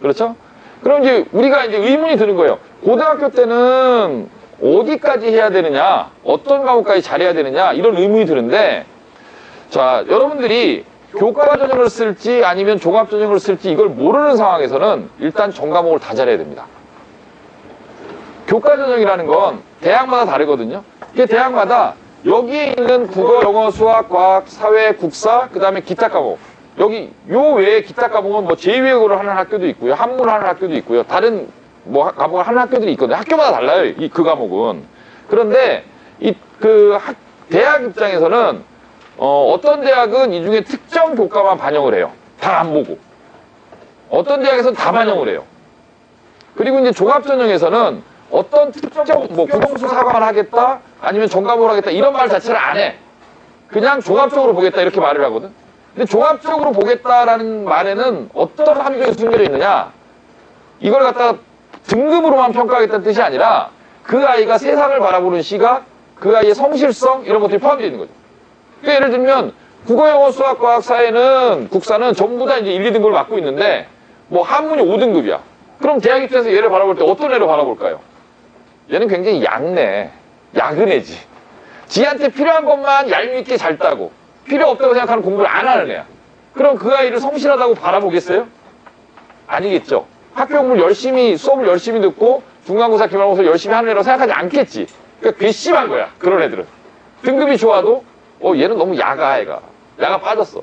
그렇죠? 그럼 이제 우리가 이제 의문이 드는 거예요. 고등학교 때는 어디까지 해야 되느냐, 어떤 과목까지 잘해야 되느냐, 이런 의문이 드는데, 자, 여러분들이 교과 전형을 쓸지 아니면 종합 전형을 쓸지 이걸 모르는 상황에서는 일단 전 과목을 다 잘해야 됩니다. 교과 전형이라는 건 대학마다 다르거든요. 이게 대학마다 여기에 있는 국어, 영어, 수학, 과학, 사회, 국사, 그 다음에 기타 과목. 여기 요 외에 기타 과목은 뭐 제2외국어를 하는 학교도 있고요, 한문을 하는 학교도 있고요, 다른 뭐 과목을 하는 학교들이 있거든요. 학교마다 달라요, 그 과목은. 그런데 대학 입장에서는 어떤 대학은 이 중에 특정 교과만 반영을 해요. 다 안 보고. 어떤 대학에서는 다 반영을 해요. 그리고 이제 종합전형에서는 어떤 특정 뭐 국영수 사과만 하겠다, 아니면 전과목을 하겠다, 이런 말 자체를 안 해. 그냥 종합적으로 보겠다, 이렇게 말을 하거든. 근데 종합적으로 보겠다라는 말에는 어떤 함정이 숨겨져 있느냐, 이걸 갖다가 등급으로만 평가하겠다는 뜻이 아니라 그 아이가 세상을 바라보는 시각, 그 아이의 성실성, 이런 것들이 포함되어 있는 거죠. 그러니까 예를 들면 국어, 영어, 수학, 과학, 사회는, 국사는 전부 다 이제 1, 2등급을 맡고 있는데 뭐 한문이 5등급이야. 그럼 대학 입장에서 얘를 바라볼 때 어떤 애를 바라볼까요? 얘는 굉장히 약은 애지. 지한테 필요한 것만 얄밉게 잘 따고 필요 없다고 생각하는 공부를 안 하는 애야. 그럼 그 아이를 성실하다고 바라보겠어요? 아니겠죠. 학교 공부를 열심히, 수업을 열심히 듣고 중간고사, 기말고사 열심히 하는 애라고 생각하지 않겠지. 그러니까 괘씸한 거야, 그런 애들은. 등급이 좋아도 얘는 너무 야가 빠졌어.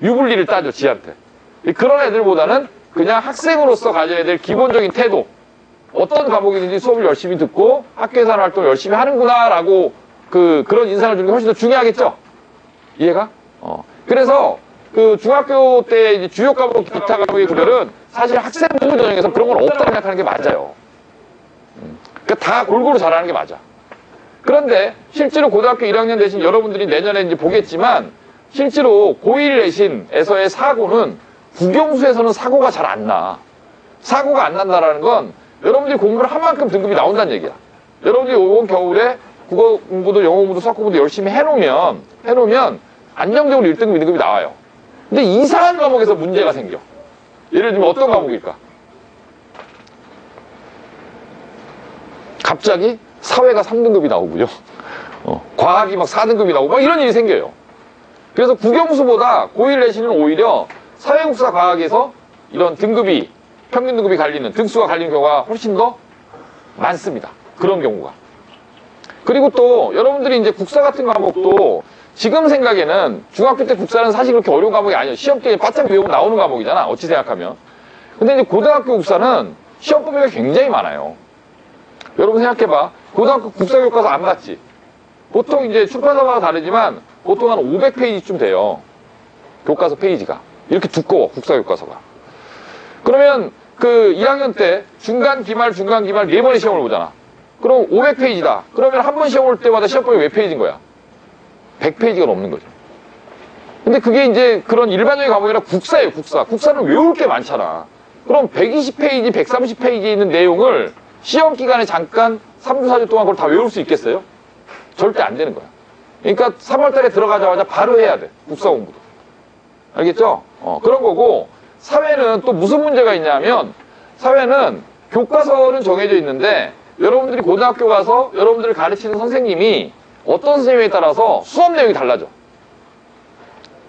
유불리를 따져, 지한테. 그런 애들보다는 그냥 학생으로서 가져야 될 기본적인 태도, 어떤 과목이든지 수업을 열심히 듣고 학교에서 하는 활동을 열심히 하는구나라고 그런 인상을 주는 게 훨씬 더 중요하겠죠. 이해가? 그래서 그 중학교 때 이제 주요 과목, 기타 과목의 구별은 사실 학생 공부 전형에서 그런 건 없다고 생각하는 게 맞아요. 그러니까 다 골고루 잘하는 게 맞아. 그런데 실제로 고등학교 1학년 대신 여러분들이 내년에 이제 보겠지만 실제로 고1 내신에서의 사고는 국영수에서는 사고가 잘 안 나. 사고가 안 난다라는 건 여러분들이 공부를 한 만큼 등급이 나온다는 얘기야. 여러분들이 이번 겨울에 국어 공부도 영어 공부도 수학 공부도 열심히 해놓으면 안정적으로 1등급, 2등급이 나와요. 근데 이상한 과목에서 문제가 생겨. 예를 들면 어떤 과목일까? 갑자기 사회가 3등급이 나오고요. 과학이 막 4등급이 나오고 막 이런 일이 생겨요. 그래서 국영수보다 고1 내신은 오히려 사회국사 과학에서 이런 등급이, 평균 등급이 갈리는, 등수가 갈리는 경우가 훨씬 더 많습니다. 그런 경우가. 그리고 또 여러분들이 이제 국사 같은 과목도 지금 생각에는 중학교 때 국사는 사실 그렇게 어려운 과목이 아니에요. 시험 때 바짝 외우면 나오는 과목이잖아. 어찌 생각하면. 근데 이제 고등학교 국사는 시험 범위가 굉장히 많아요. 여러분 생각해봐. 고등학교 국사교과서 안 봤지? 보통 이제 출판사마다 다르지만 보통 한 500페이지쯤 돼요. 교과서 페이지가. 이렇게 두꺼워, 국사교과서가. 그러면 그 1학년 때 중간, 기말, 4번의 시험을 보잖아. 그럼 500페이지다. 그러면 한 번 시험 올 때마다 시험 범위 몇 페이지인 거야? 100페이지가 넘는 거죠. 근데 그게 이제 그런 일반적인 과목이라 국사예요, 국사. 국사는 외울 게 많잖아. 그럼 120페이지, 130페이지에 있는 내용을 시험 기간에 잠깐 3주, 4주 동안 그걸 다 외울 수 있겠어요? 절대 안 되는 거야. 그러니까 3월 달에 들어가자마자 바로 해야 돼. 국사 공부도. 알겠죠? 그런 거고, 사회는 또 무슨 문제가 있냐면, 사회는 교과서는 정해져 있는데, 여러분들이 고등학교 가서 여러분들을 가르치는 선생님이 어떤 선생님에 따라서 수업 내용이 달라져.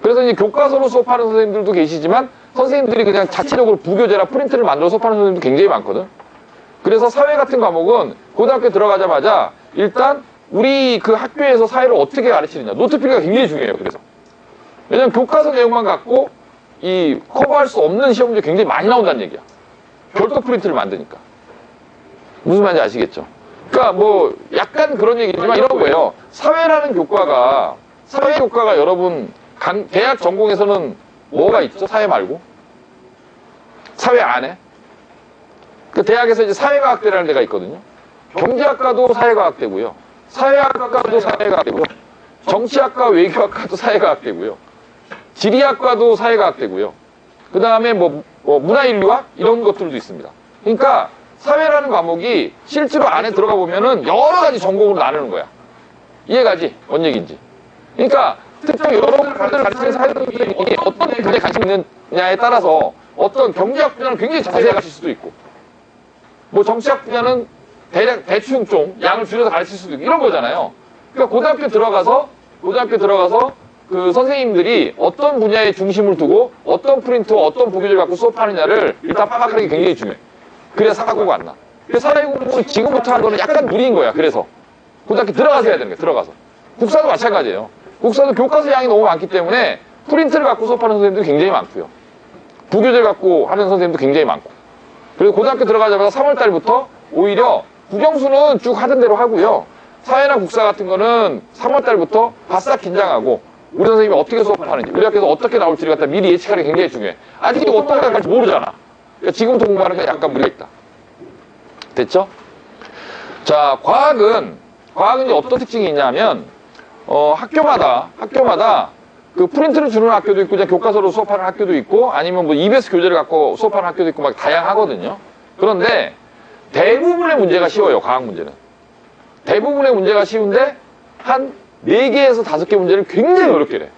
그래서 이제 교과서로 수업하는 선생님들도 계시지만, 선생님들이 그냥 자체적으로 부교재라 프린트를 만들어 수업하는 선생님도 굉장히 많거든. 그래서 사회 같은 과목은 고등학교 들어가자마자 일단 우리 그 학교에서 사회를 어떻게 가르치느냐. 노트 필기가 굉장히 중요해요. 그래서. 왜냐면 교과서 내용만 갖고 이 커버할 수 없는 시험 문제 굉장히 많이 나온다는 얘기야. 별도 프린트를 만드니까. 무슨 말인지 아시겠죠? 그러니까 뭐 약간 그런 얘기지만 이런 거예요. 사회라는 교과가, 사회 교과가 여러분 대학 전공에서는 뭐가 있죠? 사회 말고? 사회 안에? 그 대학에서 이제 사회과학대라는 데가 있거든요. 경제학과도 사회과학대고요. 사회학과도 사회과학대고요. 정치학과, 외교학과도 사회과학대고요. 지리학과도 사회과학대고요. 그 다음에 뭐 문화인류학 이런 것들도 있습니다. 그러니까 사회라는 과목이 실제로 안에 들어가 보면은 여러 가지 전공으로 나누는 거야. 이해가지? 뭔 얘기인지. 그러니까 특정 여러분들 가르치는 사회들이 어떤 분야에 관심 있느냐에 따라서 어떤 경제학 분야는 굉장히 자세히 가르칠 수도 있고, 뭐 정치학 분야는 대충 좀 양을 줄여서 가르칠 수도 있고 이런 거잖아요. 그러니까 고등학교 들어가서 그 선생님들이 어떤 분야에 중심을 두고 어떤 프린트와 어떤 부교재를 갖고 수업하느냐를 일단 파악하는 게 굉장히 중요해. 그래야 사고가 안 나. 그래서 사회 공부를 지금부터 하는 거는 약간 무리인 거야. 그래서 고등학교 들어가서 해야 되는 거야. 들어가서. 국사도 마찬가지예요. 국사도 교과서 양이 너무 많기 때문에 프린트를 갖고 수업하는 선생님들이 굉장히 많고요. 부교재를 갖고 하는 선생님도 굉장히 많고. 그리고 고등학교 들어가자마자 3월 달부터 오히려 국영수는 쭉 하던 대로 하고요. 사회나 국사 같은 거는 3월 달부터 바싹 긴장하고 우리 선생님이 어떻게 수업을 하는지, 우리 학교에서 어떻게 나올지를 갖다 미리 예측하는 게 굉장히 중요해. 아직 어떤 거 갈지 모르잖아. 그러니까 지금부터 공부하는 게 약간 무리가 있다. 됐죠? 자, 과학은 이제 어떤 특징이 있냐면, 학교마다 그 프린트를 주는 학교도 있고, 그냥 교과서로 수업하는 학교도 있고, 아니면 뭐 EBS 교재를 갖고 수업하는 학교도 있고, 막 다양하거든요. 그런데 대부분의 문제가 쉬워요, 과학 문제는. 대부분의 문제가 쉬운데, 한 4개에서 5개 문제를 굉장히 어렵게 해.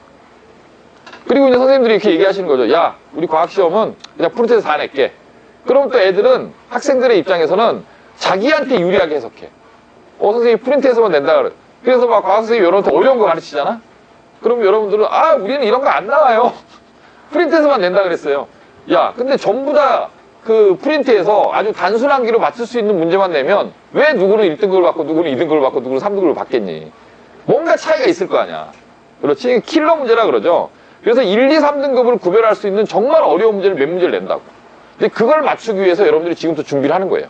그리고 이제 선생님들이 이렇게 얘기하시는 거죠. 야, 우리 과학시험은 그냥 프린트에서 다 낼게. 그럼 또 애들은, 학생들의 입장에서는 자기한테 유리하게 해석해. 선생님이 프린트에서만 낸다 그래. 그래서 막 과학 선생님이 여러분한테 어려운 거 가르치잖아? 그럼 여러분들은, 우리는 이런 거 안 나와요. 프린트에서만 낸다 그랬어요. 야, 근데 전부 다 그 프린트에서 아주 단순한 기로 맞출 수 있는 문제만 내면 왜 누구는 1등급을 받고 누구는 2등급을 받고 누구는 3등급을 받겠니? 뭔가 차이가 있을 거 아니야. 그렇지? 킬러 문제라 그러죠. 그래서 1, 2, 3등급을 구별할 수 있는 정말 어려운 문제를 몇 문제를 낸다고. 근데 그걸 맞추기 위해서 여러분들이 지금부터 준비를 하는 거예요.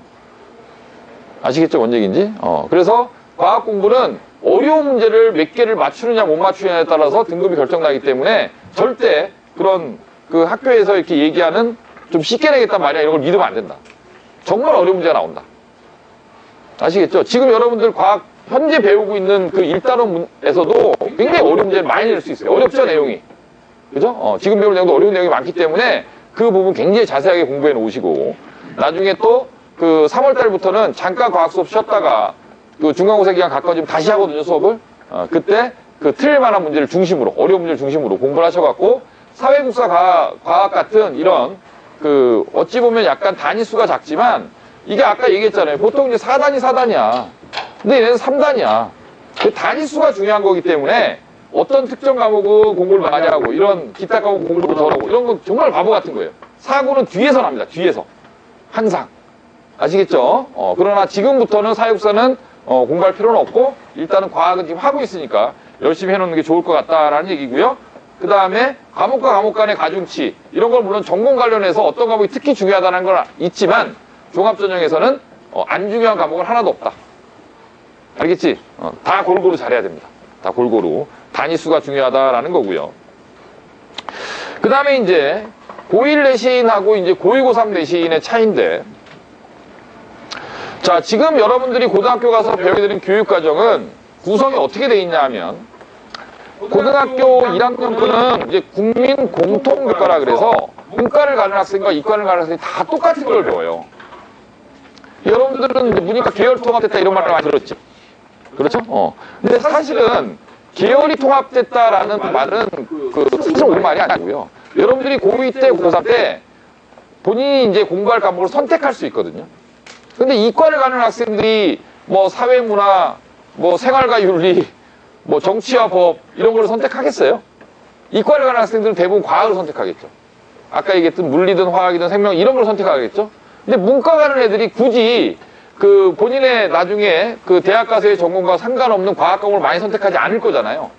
아시겠죠? 뭔 얘기인지? 그래서 과학 공부는 어려운 문제를 몇 개를 맞추느냐 못 맞추느냐에 따라서 등급이 결정나기 때문에 절대 그런 그 학교에서 이렇게 얘기하는 좀 쉽게 내겠단 말이야 이런 걸 믿으면 안 된다. 정말 어려운 문제가 나온다. 아시겠죠? 지금 여러분들 과학 현재 배우고 있는 그 1단원에서도 굉장히 어려운 문제를 많이 낼 수 있어요. 어렵죠, 내용이. 그죠? 지금 배울 내용도 어려운 내용이 많기 때문에 그 부분 굉장히 자세하게 공부해 놓으시고, 나중에 또 그 3월 달부터는 잠깐 과학 수업 쉬었다가 그 중간고사 기간 가까워지면 다시 하거든요, 수업을. 그때 그 틀릴 만한 문제를 중심으로, 어려운 문제를 중심으로 공부를 하셔갖고, 사회국사 과학 같은 이런 그 어찌 보면 약간 단위수가 작지만, 이게 아까 얘기했잖아요. 보통 이제 4단위 4단이야. 근데 얘네는 3단이야. 그 단위수가 중요한 거기 때문에 어떤 특정 과목은 공부를 많이 하고, 이런 기타 과목 공부를 덜 하고, 이런 건 정말 바보 같은 거예요. 사고는 뒤에서 납니다. 뒤에서. 항상. 아시겠죠? 그러나 지금부터는 사회국사는 공부할 필요는 없고, 일단은 과학은 지금 하고 있으니까 열심히 해놓는 게 좋을 것 같다라는 얘기고요. 그 다음에 과목과 과목 간의 가중치, 이런 걸 물론 전공 관련해서 어떤 과목이 특히 중요하다는 건 있지만, 종합전형에서는 안 중요한 과목은 하나도 없다. 알겠지? 다 골고루 잘해야 됩니다. 다 골고루. 단위수가 중요하다라는 거고요. 그 다음에 이제 고1 내신하고 이제 고2, 고3 내신의 차이인데, 자, 지금 여러분들이 고등학교 가서 배우게 되는 교육과정은 구성이 어떻게 돼 있냐 하면, 고등학교 1학년부는 이제 국민 공통교과라 그래서 문과를 가는 학생과 이과를 가는 학생이 다 똑같은 걸 배워요. 여러분들은 문이과 계열 통합됐다 이런 말을 많이 들었지. 그렇죠? 근데 사실은 계열이 통합됐다라는 말은 사실 옳은 말이 아니고요. 여러분들이 고2 때, 고3 때 본인이 이제 공부할 과목을 선택할 수 있거든요. 근데 이과를 가는 학생들이 뭐 사회문화, 뭐 생활과 윤리, 뭐 정치와 법 이런 걸 선택하겠어요? 이과를 가는 학생들은 대부분 과학을 선택하겠죠. 아까 얘기했던 물리든 화학이든 생명 이런 걸 선택하겠죠. 근데 문과 가는 애들이 굳이 그 본인의 나중에 그 대학 가서의 전공과 상관없는 과학 과목을 많이 선택하지 않을 거잖아요.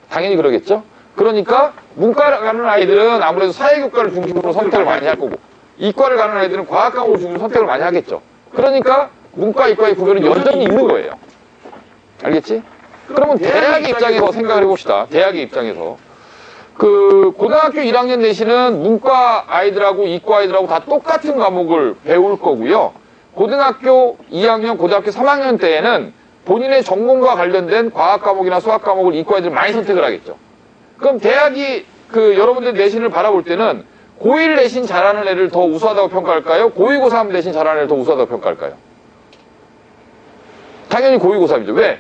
당연히 그러겠죠. 그러니까 문과 가는 아이들은 아무래도 사회교과를 중심으로 선택을 많이 할 거고, 이과를 가는 아이들은 과학 과목을 중심으로 선택을 많이 하겠죠. 그러니까 문과, 이과의 구별은 여전히 있는 거예요. 알겠지? 그러면 대학의 입장에서 생각을 해봅시다. 대학의 입장에서. 그 고등학교 1학년 내신은 문과 아이들하고 이과 아이들하고 다 똑같은 과목을 배울 거고요. 고등학교 2학년, 고등학교 3학년 때에는 본인의 전공과 관련된 과학 과목이나 수학 과목을 이과 애들 많이 선택을 하겠죠. 그럼 대학이 그 여러분들 내신을 바라볼 때는 고1 내신 잘하는 애를 더 우수하다고 평가할까요? 고2, 고3 내신 잘하는 애를 더 우수하다고 평가할까요? 당연히 고2, 고3이죠. 왜?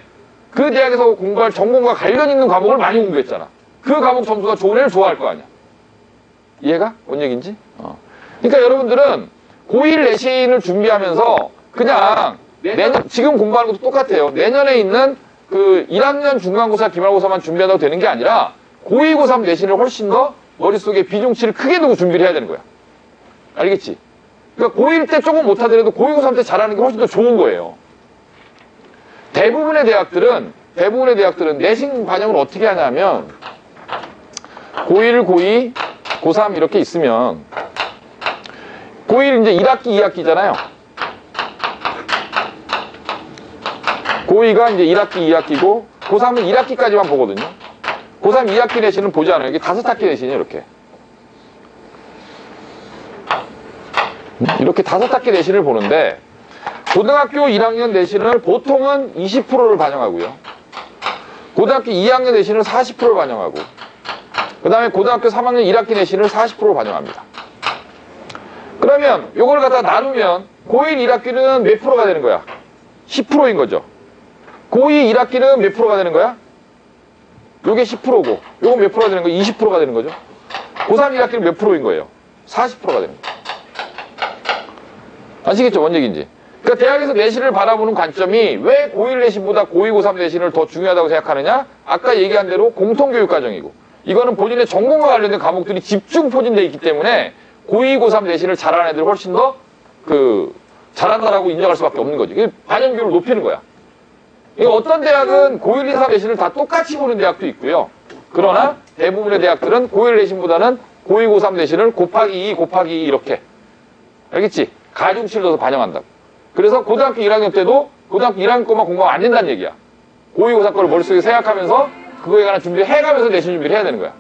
그 대학에서 공부할 전공과 관련 있는 과목을 많이 공부했잖아. 그 과목 점수가 좋은 애를 좋아할 거 아니야. 이해가? 뭔 얘기인지? 그러니까 여러분들은 고1 내신을 준비하면서 그냥 내년, 지금 공부하는 것도 똑같아요. 내년에 있는 그 1학년 중간고사, 기말고사만 준비한다고 되는 게 아니라 고2, 고3 내신을 훨씬 더 머릿속에 비중치를 크게 두고 준비를 해야 되는 거야. 알겠지? 그러니까 고1 때 조금 못하더라도 고2, 고3 때 잘하는 게 훨씬 더 좋은 거예요. 대부분의 대학들은 내신 반영을 어떻게 하냐면 고1, 고2, 고3 이렇게 있으면 고1 이제 1학기, 2학기잖아요. 고2가 이제 1학기, 2학기고 고3은 1학기까지만 보거든요. 고3 2학기 내신은 보지 않아요. 이게 5학기 내신이에요, 이렇게. 이렇게 5학기 내신을 보는데 고등학교 1학년 내신을 보통은 20%를 반영하고요. 고등학교 2학년 내신을 40%를 반영하고, 그 다음에 고등학교 3학년 1학기 내신을 40%를 반영합니다. 그러면 요걸 갖다 나누면 고1 1학기는 몇 프로가 되는 거야? 10%인 거죠. 고2 1학기는 몇 프로가 되는 거야? 요게 10%고 요건 몇 프로가 되는 거야? 20%가 되는 거죠. 고3 1학기는 몇 프로인 거예요? 40%가 되는 거예요. 아시겠죠? 뭔 얘기인지. 그러니까 대학에서 내신을 바라보는 관점이 왜 고1 내신보다 고2, 고3 내신을 더 중요하다고 생각하느냐? 아까 얘기한 대로 공통교육과정이고, 이거는 본인의 전공과 관련된 과목들이 집중 포진되어 있기 때문에 고2, 고3 내신을 잘하는 애들 훨씬 더 잘한다라고 인정할 수밖에 없는 거지. 반영비율을 높이는 거야. 어떤 대학은 고1, 2, 3 내신을 다 똑같이 보는 대학도 있고요. 그러나 대부분의 대학들은 고1 내신보다는 고2, 고3 내신을 곱하기 2, 곱하기 2 이렇게. 알겠지? 가중치를 넣어서 반영한다. 그래서 고등학교 1학년 때도 고등학교 1학년 것만 공부하면 안 된다는 얘기야. 고2, 고3 거를 머릿속에 생각하면서 그거에 관한 준비를 해가면서 내신 준비를 해야 되는 거야.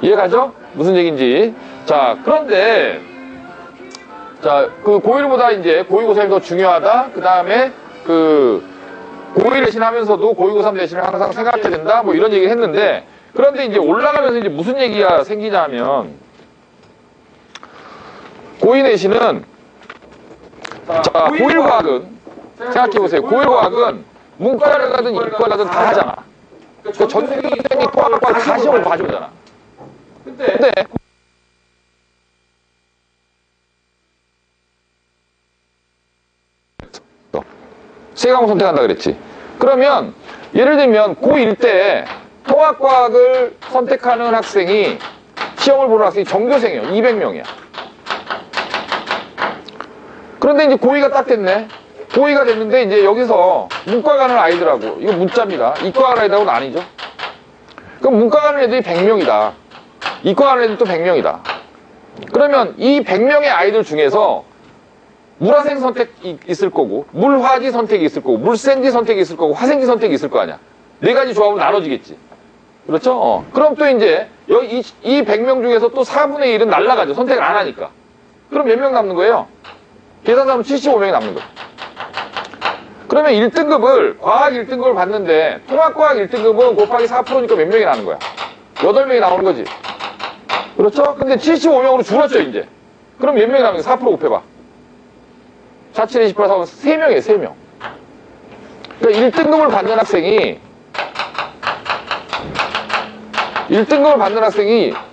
이해가죠? 무슨 얘기인지. 자, 그런데 자, 그 고1보다 이제 고2, 고3이 더 중요하다. 그 다음에 고1 내신 하면서도 고2, 고3 내신을 항상 생각해야 된다. 뭐 이런 얘기를 했는데, 그런데 이제 올라가면서 이제 무슨 얘기가 생기냐면, 고2 내신은, 자, 고1과학은, 생각해보세요. 고1과학은 문과를 가든 이과를 가든 다 하잖아. 그러니까 전생이 과학과 다 시험을 봐주잖아. 근데 세 과목 선택한다 그랬지. 그러면 예를 들면 고1 때 통합과학을 선택하는 학생이 시험을 보는 학생이 전교생이에요. 200명이야. 그런데 이제 고2가 딱 됐네. 고2가 됐는데 이제 여기서 문과 가는 아이들하고, 이거 문자입니다. 이과 가는 아이들하고는 아니죠. 그럼 문과 가는 애들이 100명이다. 이과 가는 애들도 100명이다. 그러면 이 100명의 아이들 중에서 물화생 선택이 있을 거고, 물화지 선택이 있을 거고, 물생지 선택이 있을 거고, 화생지 선택이 있을 거 아니야. 네 가지 조합으로 나눠지겠지. 그렇죠? 그럼 또 이제 여기 이 100명 중에서 또 4분의 1은 날라가죠. 선택을 안 하니까. 그럼 몇 명 남는 거예요? 계산하면 75명이 남는 거예요. 그러면 1등급을, 과학 1등급을 받는데 통합과학 1등급은 곱하기 4%니까 몇 명이 나는 거야? 8명이 나오는 거지. 그렇죠? 근데 75명으로 줄었죠, 이제. 그럼 몇 명이 나오는 거야? 4% 곱해봐. 4, 7, 28, 4, 3명이에요, 3명. 그러니까 1등급을 받는 학생이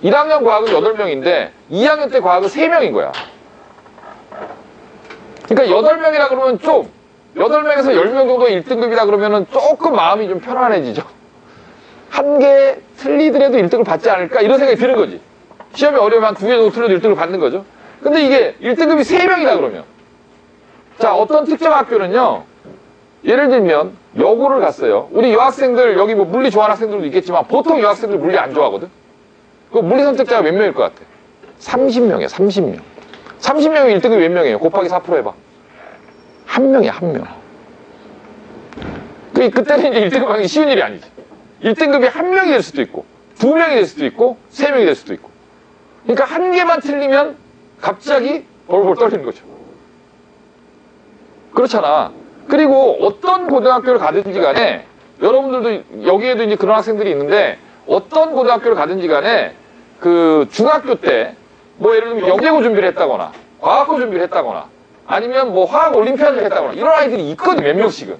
1학년 과학은 8명인데 2학년 때 과학은 3명인 거야. 그러니까 8명이라 그러면 좀 8명에서 10명 정도 1등급이라 그러면은 조금 마음이 좀 편안해지죠. 한 개 틀리더라도 1등을 받지 않을까 이런 생각이 드는 거지. 시험이 어려우면 한 2개 정도 틀려도 1등을 받는 거죠. 근데 이게 1등급이 3명이다 그러면, 자, 어떤 특정 학교는요, 예를 들면 여고를 갔어요. 우리 여학생들, 여기 뭐 물리 좋아하는 학생들도 있겠지만 보통 여학생들 물리 안 좋아하거든. 그 물리 선택자가 몇 명일 것 같아? 30명이야, 30명. 30명이 1등급이 몇 명이에요? 곱하기 4% 해봐. 한 명이야, 한 명. 그때는 이제 1등급 하기 쉬운 일이 아니지. 1등급이 한 명이 될 수도 있고, 2명이 될 수도 있고, 3명이 될 수도 있고. 그러니까 한 개만 틀리면 갑자기 벌벌 떨리는 거죠. 그렇잖아. 그리고 어떤 고등학교를 가든지 간에, 여러분들도 여기에도 이제 그런 학생들이 있는데, 어떤 고등학교를 가든지 간에 그 중학교 때 뭐 예를 들면 영재고 준비를 했다거나 과학고 준비를 했다거나 아니면 뭐 화학 올림피아드를 했다거나 이런 아이들이 있거든, 몇 명씩은.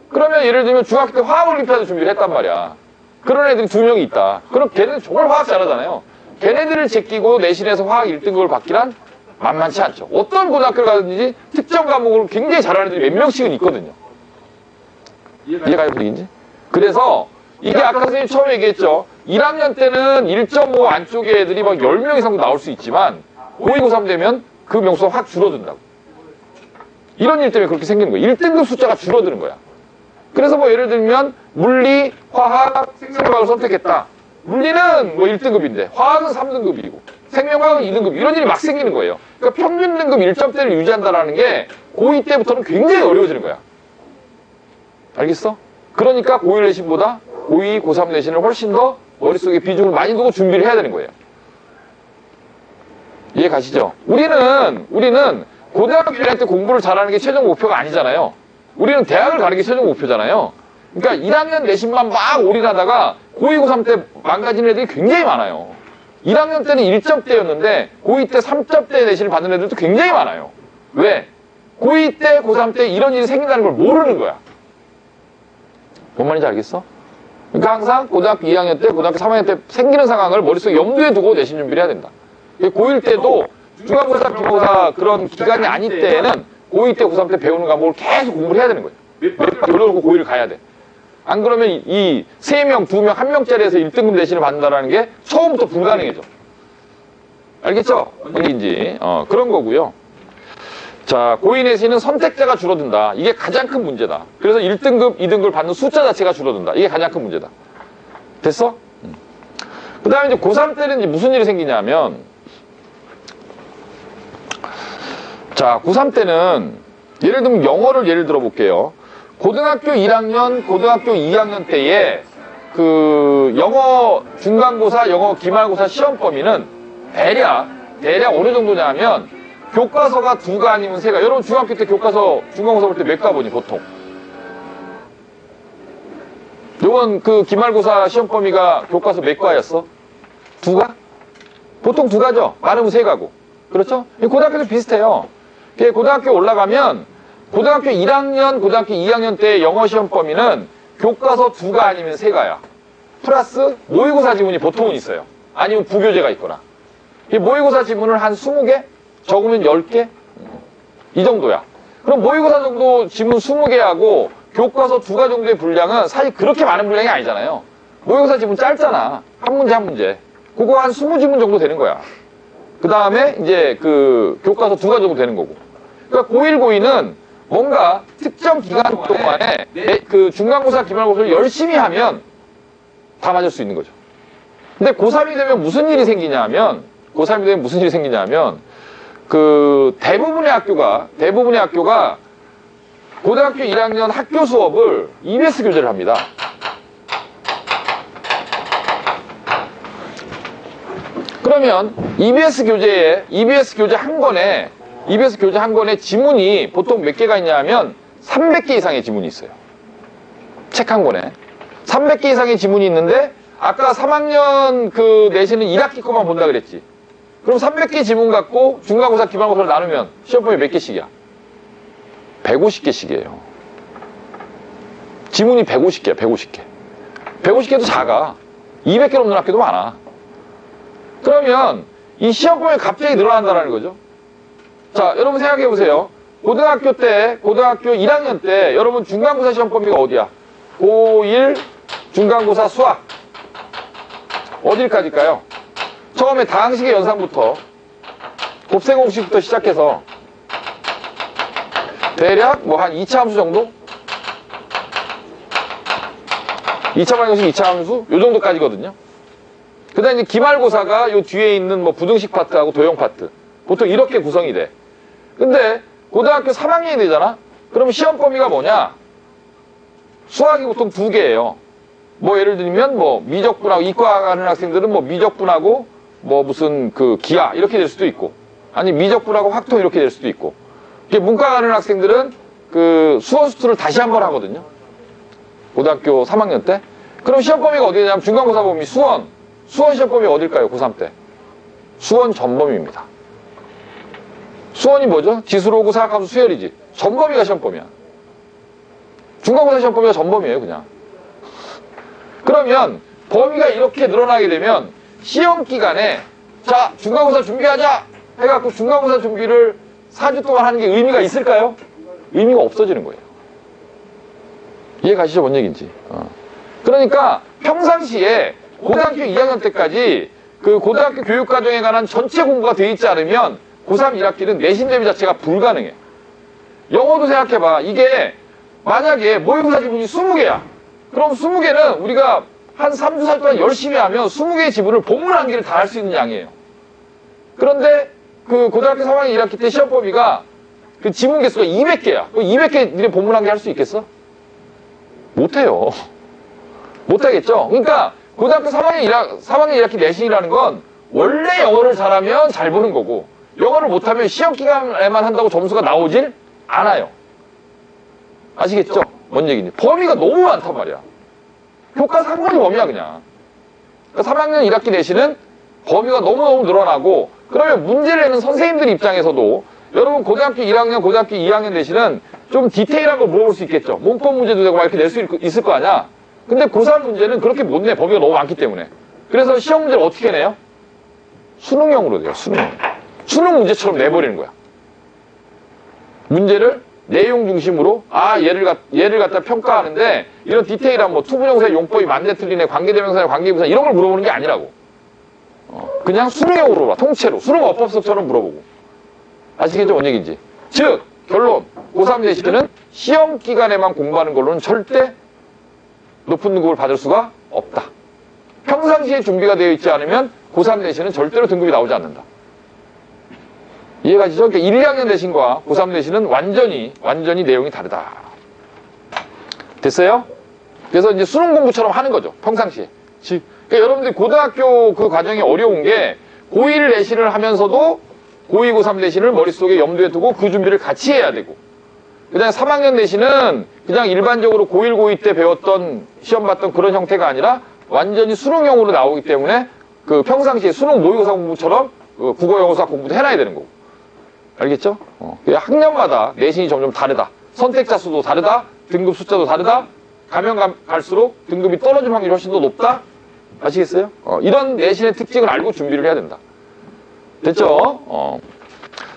그러면 예를 들면 중학교 때 화학 올림피아드 준비를 했단 말이야. 그런 애들이 2명이 있다. 그럼 걔네들 정말 화학 잘하잖아요. 걔네들을 제끼고 내신에서 화학 1등급을 받기란 만만치 않죠. 어떤 고등학교를 가든지 특정 과목을 굉장히 잘하는 애들이 몇 명씩은 있거든요. 이해가요, 분위기인지? 그래서 이게 아까 선생님 처음에 얘기했죠. 1학년 때는 1.5 안쪽에 애들이 막 10명 이상 나올 수 있지만 고2, 고3 되면 그 명수가 확 줄어든다고. 이런 일 때문에 그렇게 생기는 거예요. 1등급 숫자가 줄어드는 거야. 그래서 뭐 예를 들면 물리, 화학, 생명과학을 선택했다. 물리는 뭐 1등급인데 화학은 3등급이고 생명과학은 2등급, 이런 일이 막 생기는 거예요. 그러니까 평균 등급 1점대를 유지한다는 게 고2 때부터는 굉장히 어려워지는 거야. 알겠어? 그러니까 고1 내신보다 고2, 고3 내신을 훨씬 더 머릿속에 비중을 많이 두고 준비를 해야 되는 거예요. 이해 가시죠? 우리는 고등학교 1학년 때 공부를 잘하는 게 최종 목표가 아니잖아요. 우리는 대학을 가는 게 최종 목표잖아요. 그러니까 1학년 내신만 막 올인하다가 고2, 고3 때 망가지는 애들이 굉장히 많아요. 1학년 때는 1점대였는데 고2 때 3점대 내신을 받는 애들도 굉장히 많아요. 왜? 고2 때, 고3 때 이런 일이 생긴다는 걸 모르는 거야. 뭔 말인지 알겠어? 그러니까 항상 고등학교 2학년 때, 고등학교 3학년 때 생기는 상황을 머릿속에 염두에 두고 내신 준비를 해야 된다. 고1 때도 중간고사, 기말고사 그런 기간이 아닐 때에는 고2 때, 고3 때 배우는 과목을 계속 공부를 해야 되는 거예요. 몇 번 돌려놓고 고1을 가야 돼. 안 그러면 이 3명, 2명, 1명짜리에서 1등급 내신을 받는다는 게 처음부터 불가능해져. 알겠죠? 뭔지 그런 거고요. 자, 고2 내신은 선택자가 줄어든다. 이게 가장 큰 문제다. 그래서 1등급, 2등급을 받는 숫자 자체가 줄어든다. 이게 가장 큰 문제다. 됐어? 그 다음에 이제 고3 때는 이제 무슨 일이 생기냐면, 자, 고3 때는 예를 들면 영어를 예를 들어 볼게요. 고등학교 1학년, 고등학교 2학년 때에 그 영어 중간고사, 영어 기말고사 시험 범위는 대략 어느 정도냐면 교과서가 2가 아니면 3가. 여러분 중학교 때 교과서 중간고사 볼 때 몇 가 보니 보통? 요번 그 기말고사 시험 범위가 교과서 몇 과였어? 2과? 보통 2과죠. 많으면 3과고. 그렇죠? 고등학교도 비슷해요. 고등학교 올라가면 고등학교 1학년, 고등학교 2학년 때 영어 시험 범위는 교과서 2과 아니면 3과야. 플러스 모의고사 지문이 보통은 있어요. 아니면 부교재가 있거나. 이 모의고사 지문을 한 20개? 적으면 10개? 이 정도야. 그럼 모의고사 정도 지문 20개하고 교과서 2과 정도의 분량은 사실 그렇게 많은 분량이 아니잖아요. 모의고사 지문 짧잖아. 한 문제 한 문제. 그거 한 20지문 정도 되는 거야. 그 다음에 이제 그 교과서 2과 정도 되는 거고. 그러니까 고1, 고2는 뭔가 특정 기간 동안에 그 중간고사, 기말고사를 열심히 하면 다 맞을 수 있는 거죠. 근데 고3이 되면 무슨 일이 생기냐면, 고3이 되면 무슨 일이 생기냐면, 그 대부분의 학교가 고등학교 1학년 학교 수업을 EBS 교재를 합니다. 그러면 EBS 교재 한 권에 지문이 보통 몇 개가 있냐면 300개 이상의 지문이 있어요. 책 한 권에 300개 이상의 지문이 있는데 아까 3학년 그 내신은 1학기 거만 본다 그랬지. 그럼 300개 지문 갖고 중간고사, 기말고사를 나누면 시험 범위 몇 개씩이야? 150개씩이에요. 지문이 150개야, 150개. 150개도 작아. 200개 넘는 학교도 많아. 그러면 이 시험 범위 갑자기 늘어난다는 거죠. 자, 여러분 생각해 보세요. 고등학교 1학년 때 여러분 중간고사 시험 범위가 어디야? 고1 중간고사 수학. 어딜까지일까요? 처음에 다항식의 연산부터 곱셈공식부터 시작해서 대략 뭐 한 2차 함수 정도? 2차 방정식, 2차 함수? 요 정도까지거든요. 그 다음에 이제 기말고사가 요 뒤에 있는 뭐 부등식 파트하고 도형 파트. 보통 이렇게 구성이 돼. 근데 고등학교 3학년이 되잖아? 그럼 시험 범위가 뭐냐? 수학이 보통 2개예요. 뭐 예를 들면 뭐 미적분하고 이과 가는 학생들은 뭐 미적분하고 뭐 무슨 그 기하 이렇게 될 수도 있고, 아니 미적분하고 확통 이렇게 될 수도 있고. 이게 문과 가는 학생들은 그 수원 수투를 다시 한번 하거든요. 고등학교 3학년 때. 그럼 시험 범위가 어디 되냐면 중간고사 범위 수원 시험 범위 어딜까요? 고3 때. 수원 전범위입니다. 수원이 뭐죠? 지수로고 사학함수 수열이지. 전범위가 시험 범위야. 중간고사 시험 범위가 전범위예요, 그냥. 그러면 범위가 이렇게 늘어나게 되면 시험 기간에 자, 중간고사 준비하자 해갖고 중간고사 준비를 4주 동안 하는 게 의미가 있을까요? 의미가 없어지는 거예요. 이해 가시죠? 뭔 얘기인지. 그러니까 평상시에 고등학교 2학년 때까지 그 고등학교 교육과정에 관한 전체 공부가 돼 있지 않으면 고3 1학기는 내신 대비 자체가 불가능해. 영어도 생각해봐. 이게 만약에 모의고사 지문이 20개야. 그럼 20개는 우리가 한 3주 4주 동안 열심히 하면 20개의 지문을 본문 한 개를 다 할 수 있는 양이에요. 그런데 그 고등학교 3학년 1학기 때 시험 범위가 그 지문 개수가 200개야. 그 200개 니네 본문 한 개 할 수 있겠어? 못해요. 못하겠죠? 그러니까 고등학교 3학년 1학기 내신이라는 건 원래 영어를 잘하면 잘 보는 거고, 영어를 못하면 시험 기간에만 한다고 점수가 나오질 않아요. 아시겠죠? 뭔 얘기인지. 범위가 너무 많단 말이야. 교과서 한 권이 범위야, 그냥. 그러니까 3학년 1학기 내신은 범위가 너무너무 늘어나고, 그러면 문제를 내는 선생님들 입장에서도 여러분 고등학교 1학년, 고등학교 2학년 내신은 좀 디테일한 걸 물어볼 수 있겠죠. 문법 문제도 되고 막 이렇게 낼 수 있을 거 아니야. 근데 고3 문제는 그렇게 못 내. 범위가 너무 많기 때문에. 그래서 시험 문제를 어떻게 내요? 수능형으로 돼요. 수능형. 수능 문제처럼 내버리는 거야. 문제를 내용 중심으로 얘를 갖다 평가하는데 이런 디테일한 뭐 투부정사의 용법이 맞네 틀리네 관계대명사냐 관계부사 이런 걸 물어보는 게 아니라고. 그냥 수능형으로 물어봐. 통째로. 수능 어법석처럼 물어보고. 아시겠죠? 뭔 얘기인지. 즉 결론. 고3 내신은 시험 기간에만 공부하는 걸로는 절대 높은 등급을 받을 수가 없다. 평상시에 준비가 되어 있지 않으면 고3 내신은 절대로 등급이 나오지 않는다. 이해가시죠? 그러니까 1, 2학년 내신과 고3 내신은 완전히 내용이 다르다. 됐어요? 그래서 이제 수능 공부처럼 하는 거죠. 평상시에. 그러니까 여러분들이 고등학교 그 과정이 어려운 게 고1 내신을 하면서도 고2, 고3 내신을 머릿속에 염두에 두고 그 준비를 같이 해야 되고, 그냥 3학년 내신은 그냥 일반적으로 고1, 고2 때 배웠던 시험 봤던 그런 형태가 아니라 완전히 수능형으로 나오기 때문에 그 평상시에 수능 모의고사 공부처럼 그 국어 영어사 공부도 해놔야 되는 거고. 알겠죠? 학년마다 내신이 점점 다르다. 선택자 수도 다르다. 등급 숫자도 다르다. 가면 갈수록 등급이 떨어질 확률이 훨씬 더 높다. 아시겠어요? 이런 내신의 특징을 알고 준비를 해야 된다. 됐죠?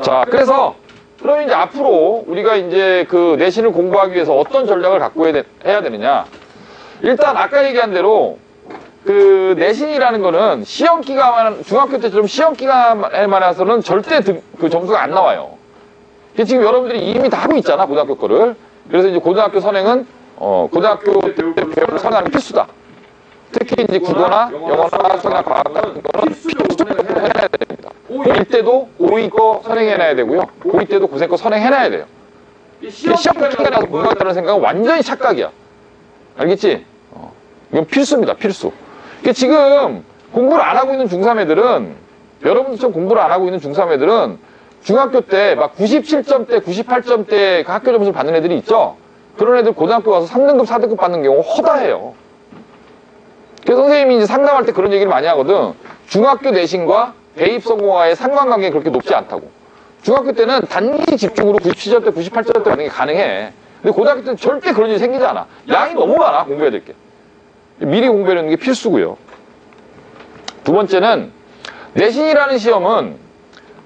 자, 그래서 그럼 이제 앞으로 우리가 이제 그 내신을 공부하기 위해서 어떤 전략을 갖고 해야 되느냐? 일단 아까 얘기한 대로 그 내신이라는 거는 시험 기간, 중학교 때처럼 시험 기간에만 해서는 절대 그 점수가 안 나와요. 지금 여러분들이 이미 다 하고 있잖아, 고등학교 거를. 그래서 이제 고등학교 선행은, 고등학교 때 배우는 선행하는 필수다. 특히 이제 국어나 영어나 수학이나 과학 같은 거는 필수적으로 해놔야 됩니다. 고1 때도 고2 거 선행해놔야 되고요. 고2 때도 고생 거 선행해놔야 돼요. 시험 기간에 나서 공부한다는 생각은 완전히 착각이야. 알겠지? 이건 필수입니다, 필수. 지금 공부를 안 하고 있는 중3 애들은, 여러분들처럼 공부를 안 하고 있는 중3 애들은 중학교 때 막 97점대, 98점대 학교 점수를 받는 애들이 있죠? 그런 애들 고등학교 가서 3등급, 4등급 받는 경우 허다해요. 그래서 선생님이 이제 상담할 때 그런 얘기를 많이 하거든. 중학교 내신과 대입 성공과의 상관관계가 그렇게 높지 않다고. 중학교 때는 단기 집중으로 97점대, 98점대 받는 게 가능해. 근데 고등학교 때는 절대 그런 일이 생기지 않아. 양이 너무 많아, 공부해야 될 게. 미리 공부하는 게 필수고요. 두 번째는 내신이라는 시험은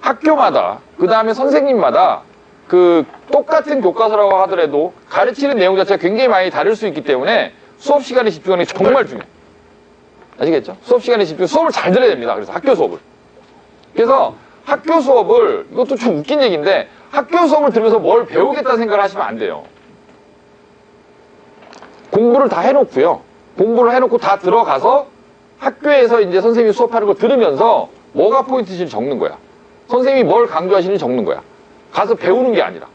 학교마다 그 다음에 선생님마다 그 똑같은 교과서라고 하더라도 가르치는 내용 자체가 굉장히 많이 다를 수 있기 때문에 수업 시간에 집중하는 게 정말 중요해. 아시겠죠? 수업 시간에 집중, 수업을 잘 들어야 됩니다. 그래서 학교 수업을. 그래서 학교 수업을, 이것도 좀 웃긴 얘기인데 학교 수업을 들으면서 뭘 배우겠다는 생각을 하시면 안 돼요. 공부를 다 해놓고요. 공부를 해놓고 다 들어가서 학교에서 이제 선생님이 수업하는 걸 들으면서 뭐가 포인트인지 적는 거야. 선생님이 뭘 강조하시는지 적는 거야. 가서 배우는 게 아니라.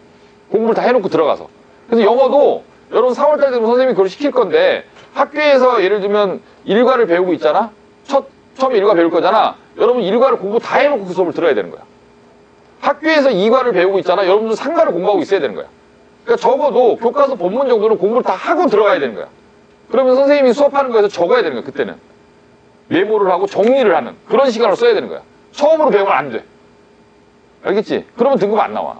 공부를 다 해놓고 들어가서. 그래서 영어도 여러분 4월달 되면 선생님이 그걸 시킬 건데 학교에서 예를 들면 일과를 배우고 있잖아? 처음에 일과 배울 거잖아? 여러분 일과를 공부 다 해놓고 그 수업을 들어야 되는 거야. 학교에서 2과를 배우고 있잖아? 여러분들 3과를 공부하고 있어야 되는 거야. 그러니까 적어도 교과서 본문 정도는 공부를 다 하고 들어가야 되는 거야. 그러면 선생님이 수업하는 거에서 적어야 되는 거야, 그때는. 메모를 하고 정리를 하는 그런 시간을 써야 되는 거야. 처음으로 배우면 안 돼. 알겠지? 그러면 등급 안 나와.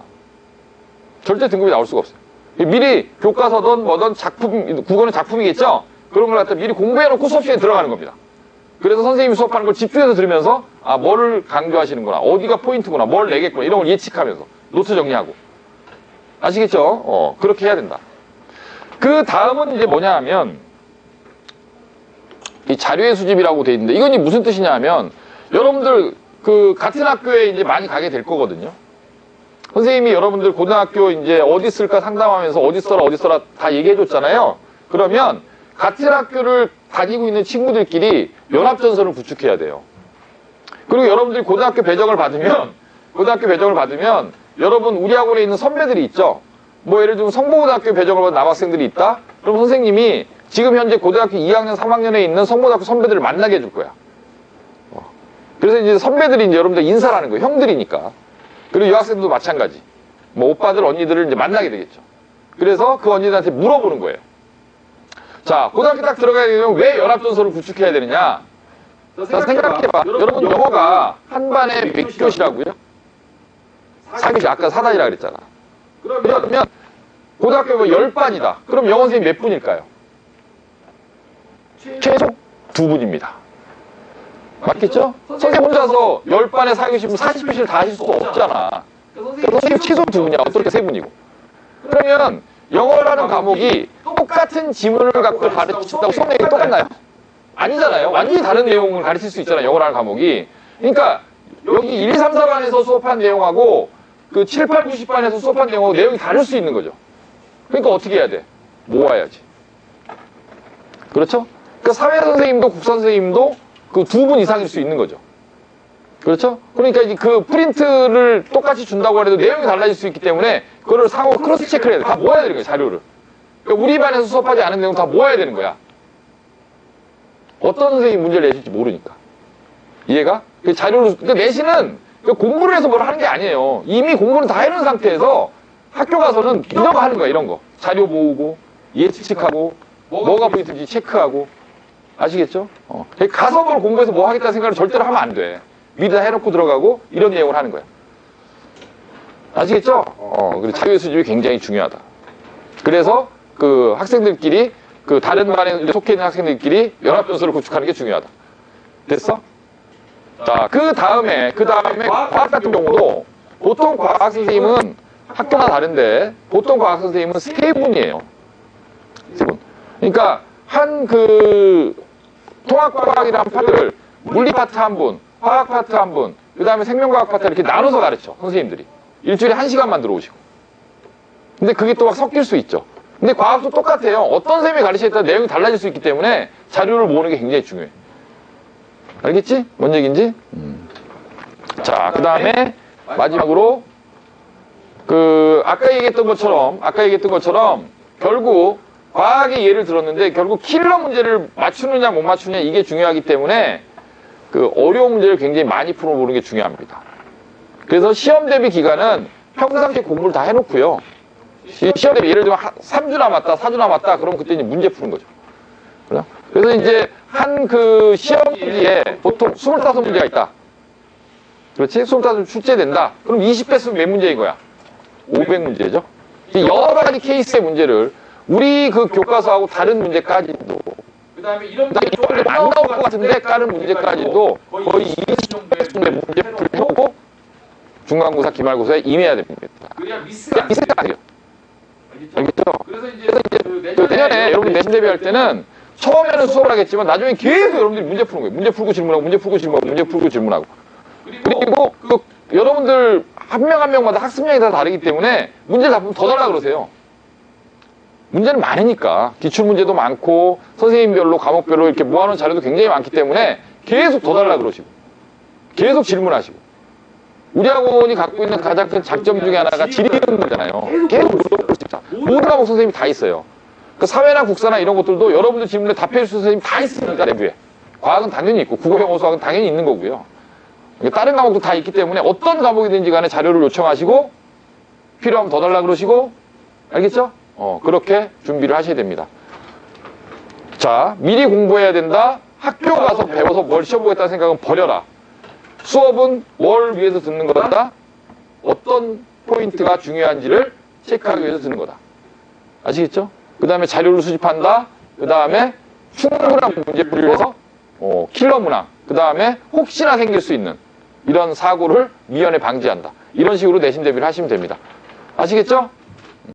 절대 등급이 나올 수가 없어요. 미리 교과서든 뭐든 작품, 국어는 작품이겠죠? 그런 걸 갖다 미리 공부해놓고 수업 시간에 들어가는 겁니다. 그래서 선생님이 수업하는 걸 집중해서 들으면서 아, 뭐를 강조하시는구나. 어디가 포인트구나. 뭘 내겠구나. 이런 걸 예측하면서 노트 정리하고. 아시겠죠? 그렇게 해야 된다. 그 다음은 이제 뭐냐 하면 이 자료의 수집이라고 돼 있는데 이건 무슨 뜻이냐 하면 여러분들 그 같은 학교에 이제 많이 가게 될 거거든요. 선생님이 여러분들 고등학교 이제 어디 쓸까 상담하면서 어디 써라 다 얘기해 줬잖아요. 그러면 같은 학교를 다니고 있는 친구들끼리 연합전선을 구축해야 돼요. 그리고 여러분들이 고등학교 배정을 받으면 여러분 우리 학원에 있는 선배들이 있죠. 뭐 예를 들면 성모고등학교 배정을 받은 남학생들이 있다. 그럼 선생님이 지금 현재 고등학교 2학년, 3학년에 있는 성모고등학교 선배들을 만나게 해줄 거야. 그래서 이제 선배들이 이제 여러분들 인사를 하는 거예요. 형들이니까. 그리고 여학생들도 마찬가지. 뭐 오빠들, 언니들을 이제 만나게 되겠죠. 그래서 그 언니들한테 물어보는 거예요. 자, 고등학교 딱 들어가야 되면 왜 연합전선을 구축해야 되느냐? 자, 생각해봐. 여러분 영어가 한 반에 몇 교시라고요? 4교시. 아까 4단이라 그랬잖아. 그러면 고등학교 뭐 10반이다. 그럼 영어 선생님 몇 분일까요? 최소 2분입니다. 맞겠죠? 선생님 혼자서 10반에 4교시면 40교시를 다 하실 수 없잖아. 선생님 최소 2분이야. 어떨 때 3분이고. 그러면 영어라는 과목이 똑같은 지문을 갖고 가르친다고 수업 내용이 똑같나요? 아니잖아요. 완전히 다른 내용을 가르칠 수 있잖아요. 영어라는 과목이. 그러니까 여기 1, 2, 3, 4반에서 수업한 내용하고 그 7, 8, 90반에서 수업한 내용하고 내용이 다를 수 있는 거죠. 그러니까 어떻게 해야 돼? 모아야지. 그렇죠? 그러니까 사회 선생님도 국사 선생님도 그 2분 이상일 수 있는 거죠. 그렇죠? 그러니까 이제 그 프린트를 똑같이 준다고 해도 내용이 달라질 수 있기 때문에 그거를 상호 크로스 체크를 해야 돼. 다 모아야 되는 거야, 자료를. 그러니까 우리 반에서 수업하지 않은 내용 다 모아야 되는 거야. 어떤 선생님이 문제를 내실지 모르니까. 이해가? 그 자료를, 그 내신은 공부를 해서 뭘 하는 게 아니에요. 이미 공부는 다 해놓은 상태에서 학교 가서는 이런 거 하는 거야, 이런 거. 자료 모으고, 예측하고, 뭐가 보이든지 체크하고. 아시겠죠? 가서 뭘 공부해서 뭐 하겠다는 생각을 절대로 하면 안 돼. 미리 다 해놓고 들어가고, 이런 내용을 하는 거야. 아시겠죠? 그리고 자료 수집이 굉장히 중요하다. 그래서 그 학생들끼리, 그 다른 반에 속해 있는 학생들끼리 연합전선을 구축하는 게 중요하다. 됐어? 자, 그 다음에 과학 같은 경우도 보통 과학 선생님은 학교가 다른데 보통 과학 선생님은 세 분이에요. 세 분. 그러니까 한 그 통합과학이라는 파트를 물리 파트 한 분, 화학 파트 한 분, 그 다음에 생명과학 파트 이렇게 나눠서 가르쳐, 선생님들이. 일주일에 1시간만 들어오시고. 근데 그게 또 막 섞일 수 있죠. 근데 과학도 똑같아요. 어떤 쌤이 가르치에 따라 내용이 달라질 수 있기 때문에 자료를 모으는 게 굉장히 중요해. 알겠지? 뭔 얘기인지? 자, 그 다음에 마지막으로 아까 얘기했던 것처럼 결국 과학의 예를 들었는데 결국 킬러 문제를 맞추느냐 못 맞추느냐 이게 중요하기 때문에 그 어려운 문제를 굉장히 많이 풀어보는 게 중요합니다. 그래서 시험 대비 기간은 평상시에 공부를 다 해놓고요. 시험 대비 예를 들면 3주 남았다, 4주 남았다, 그럼 그때 이제 문제 푸는 거죠. 그래서 이제 한 그 시험지에 보통 25문제가 있다. 그렇지? 25 출제된다. 그럼 20배 쓰면 몇 문제인 거야? 500문제죠. 여러 가지 케이스의 문제를 우리 그 교과서하고 다른 문제까지도 그 다음에 이런 문제 안 나올 것 같은데 까는 문제까지도 거의 20정도의 문제를 해오고 중간고사, 기말고사에 임해야 됩니다. 그래야 미스가 안 돼요. 알겠죠? 그래서 이제 그 내년에 여러분이 내신 대비할 때는 처음에는 수업을 하겠지만 나중에 계속 여러분들이 문제 푸는 거예요. 문제 풀고 질문하고, 문제 풀고 질문하고, 문제 풀고 질문하고. 그리고 여러분들 한 명 한 명마다 학습량이 다 다르기 때문에 문제를 다 보면 더 달라 그러세요. 문제는 많으니까. 기출문제도 많고 선생님별로 과목별로 이렇게 모아놓은 자료도 굉장히 많기 때문에 계속 더 달라 그러시고 계속 질문하시고. 우리 학원이 갖고 있는 가장 큰 장점 중에 하나가 질의응답 거잖아요. 계속 물어볼 수 있다. 모든 과목 선생님이 다 있어요. 그 사회나 국사나 이런 것들도 여러분들 질문에 답해 주실 선생님이 다 있습니다. 내부에. 과학은 당연히 있고 국어, 영어, 수학은 당연히 있는 거고요. 다른 과목도 다 있기 때문에 어떤 과목이든지 간에 자료를 요청하시고 필요하면 더 달라 그러시고 알겠죠? 그렇게 준비를 하셔야 됩니다. 자, 미리 공부해야 된다. 학교 가서 배워서 뭘 시험 보겠다는 생각은 버려라. 수업은 뭘 위해서 듣는 거다? 어떤 포인트가 중요한지를 체크하기 위해서 듣는 거다. 아시겠죠? 그 다음에 자료를 수집한다. 그 다음에 충분한 문제풀이를 해서 킬러 문항. 그 다음에 혹시나 생길 수 있는 이런 사고를 미연에 방지한다. 이런 식으로 내신 대비를 하시면 됩니다. 아시겠죠?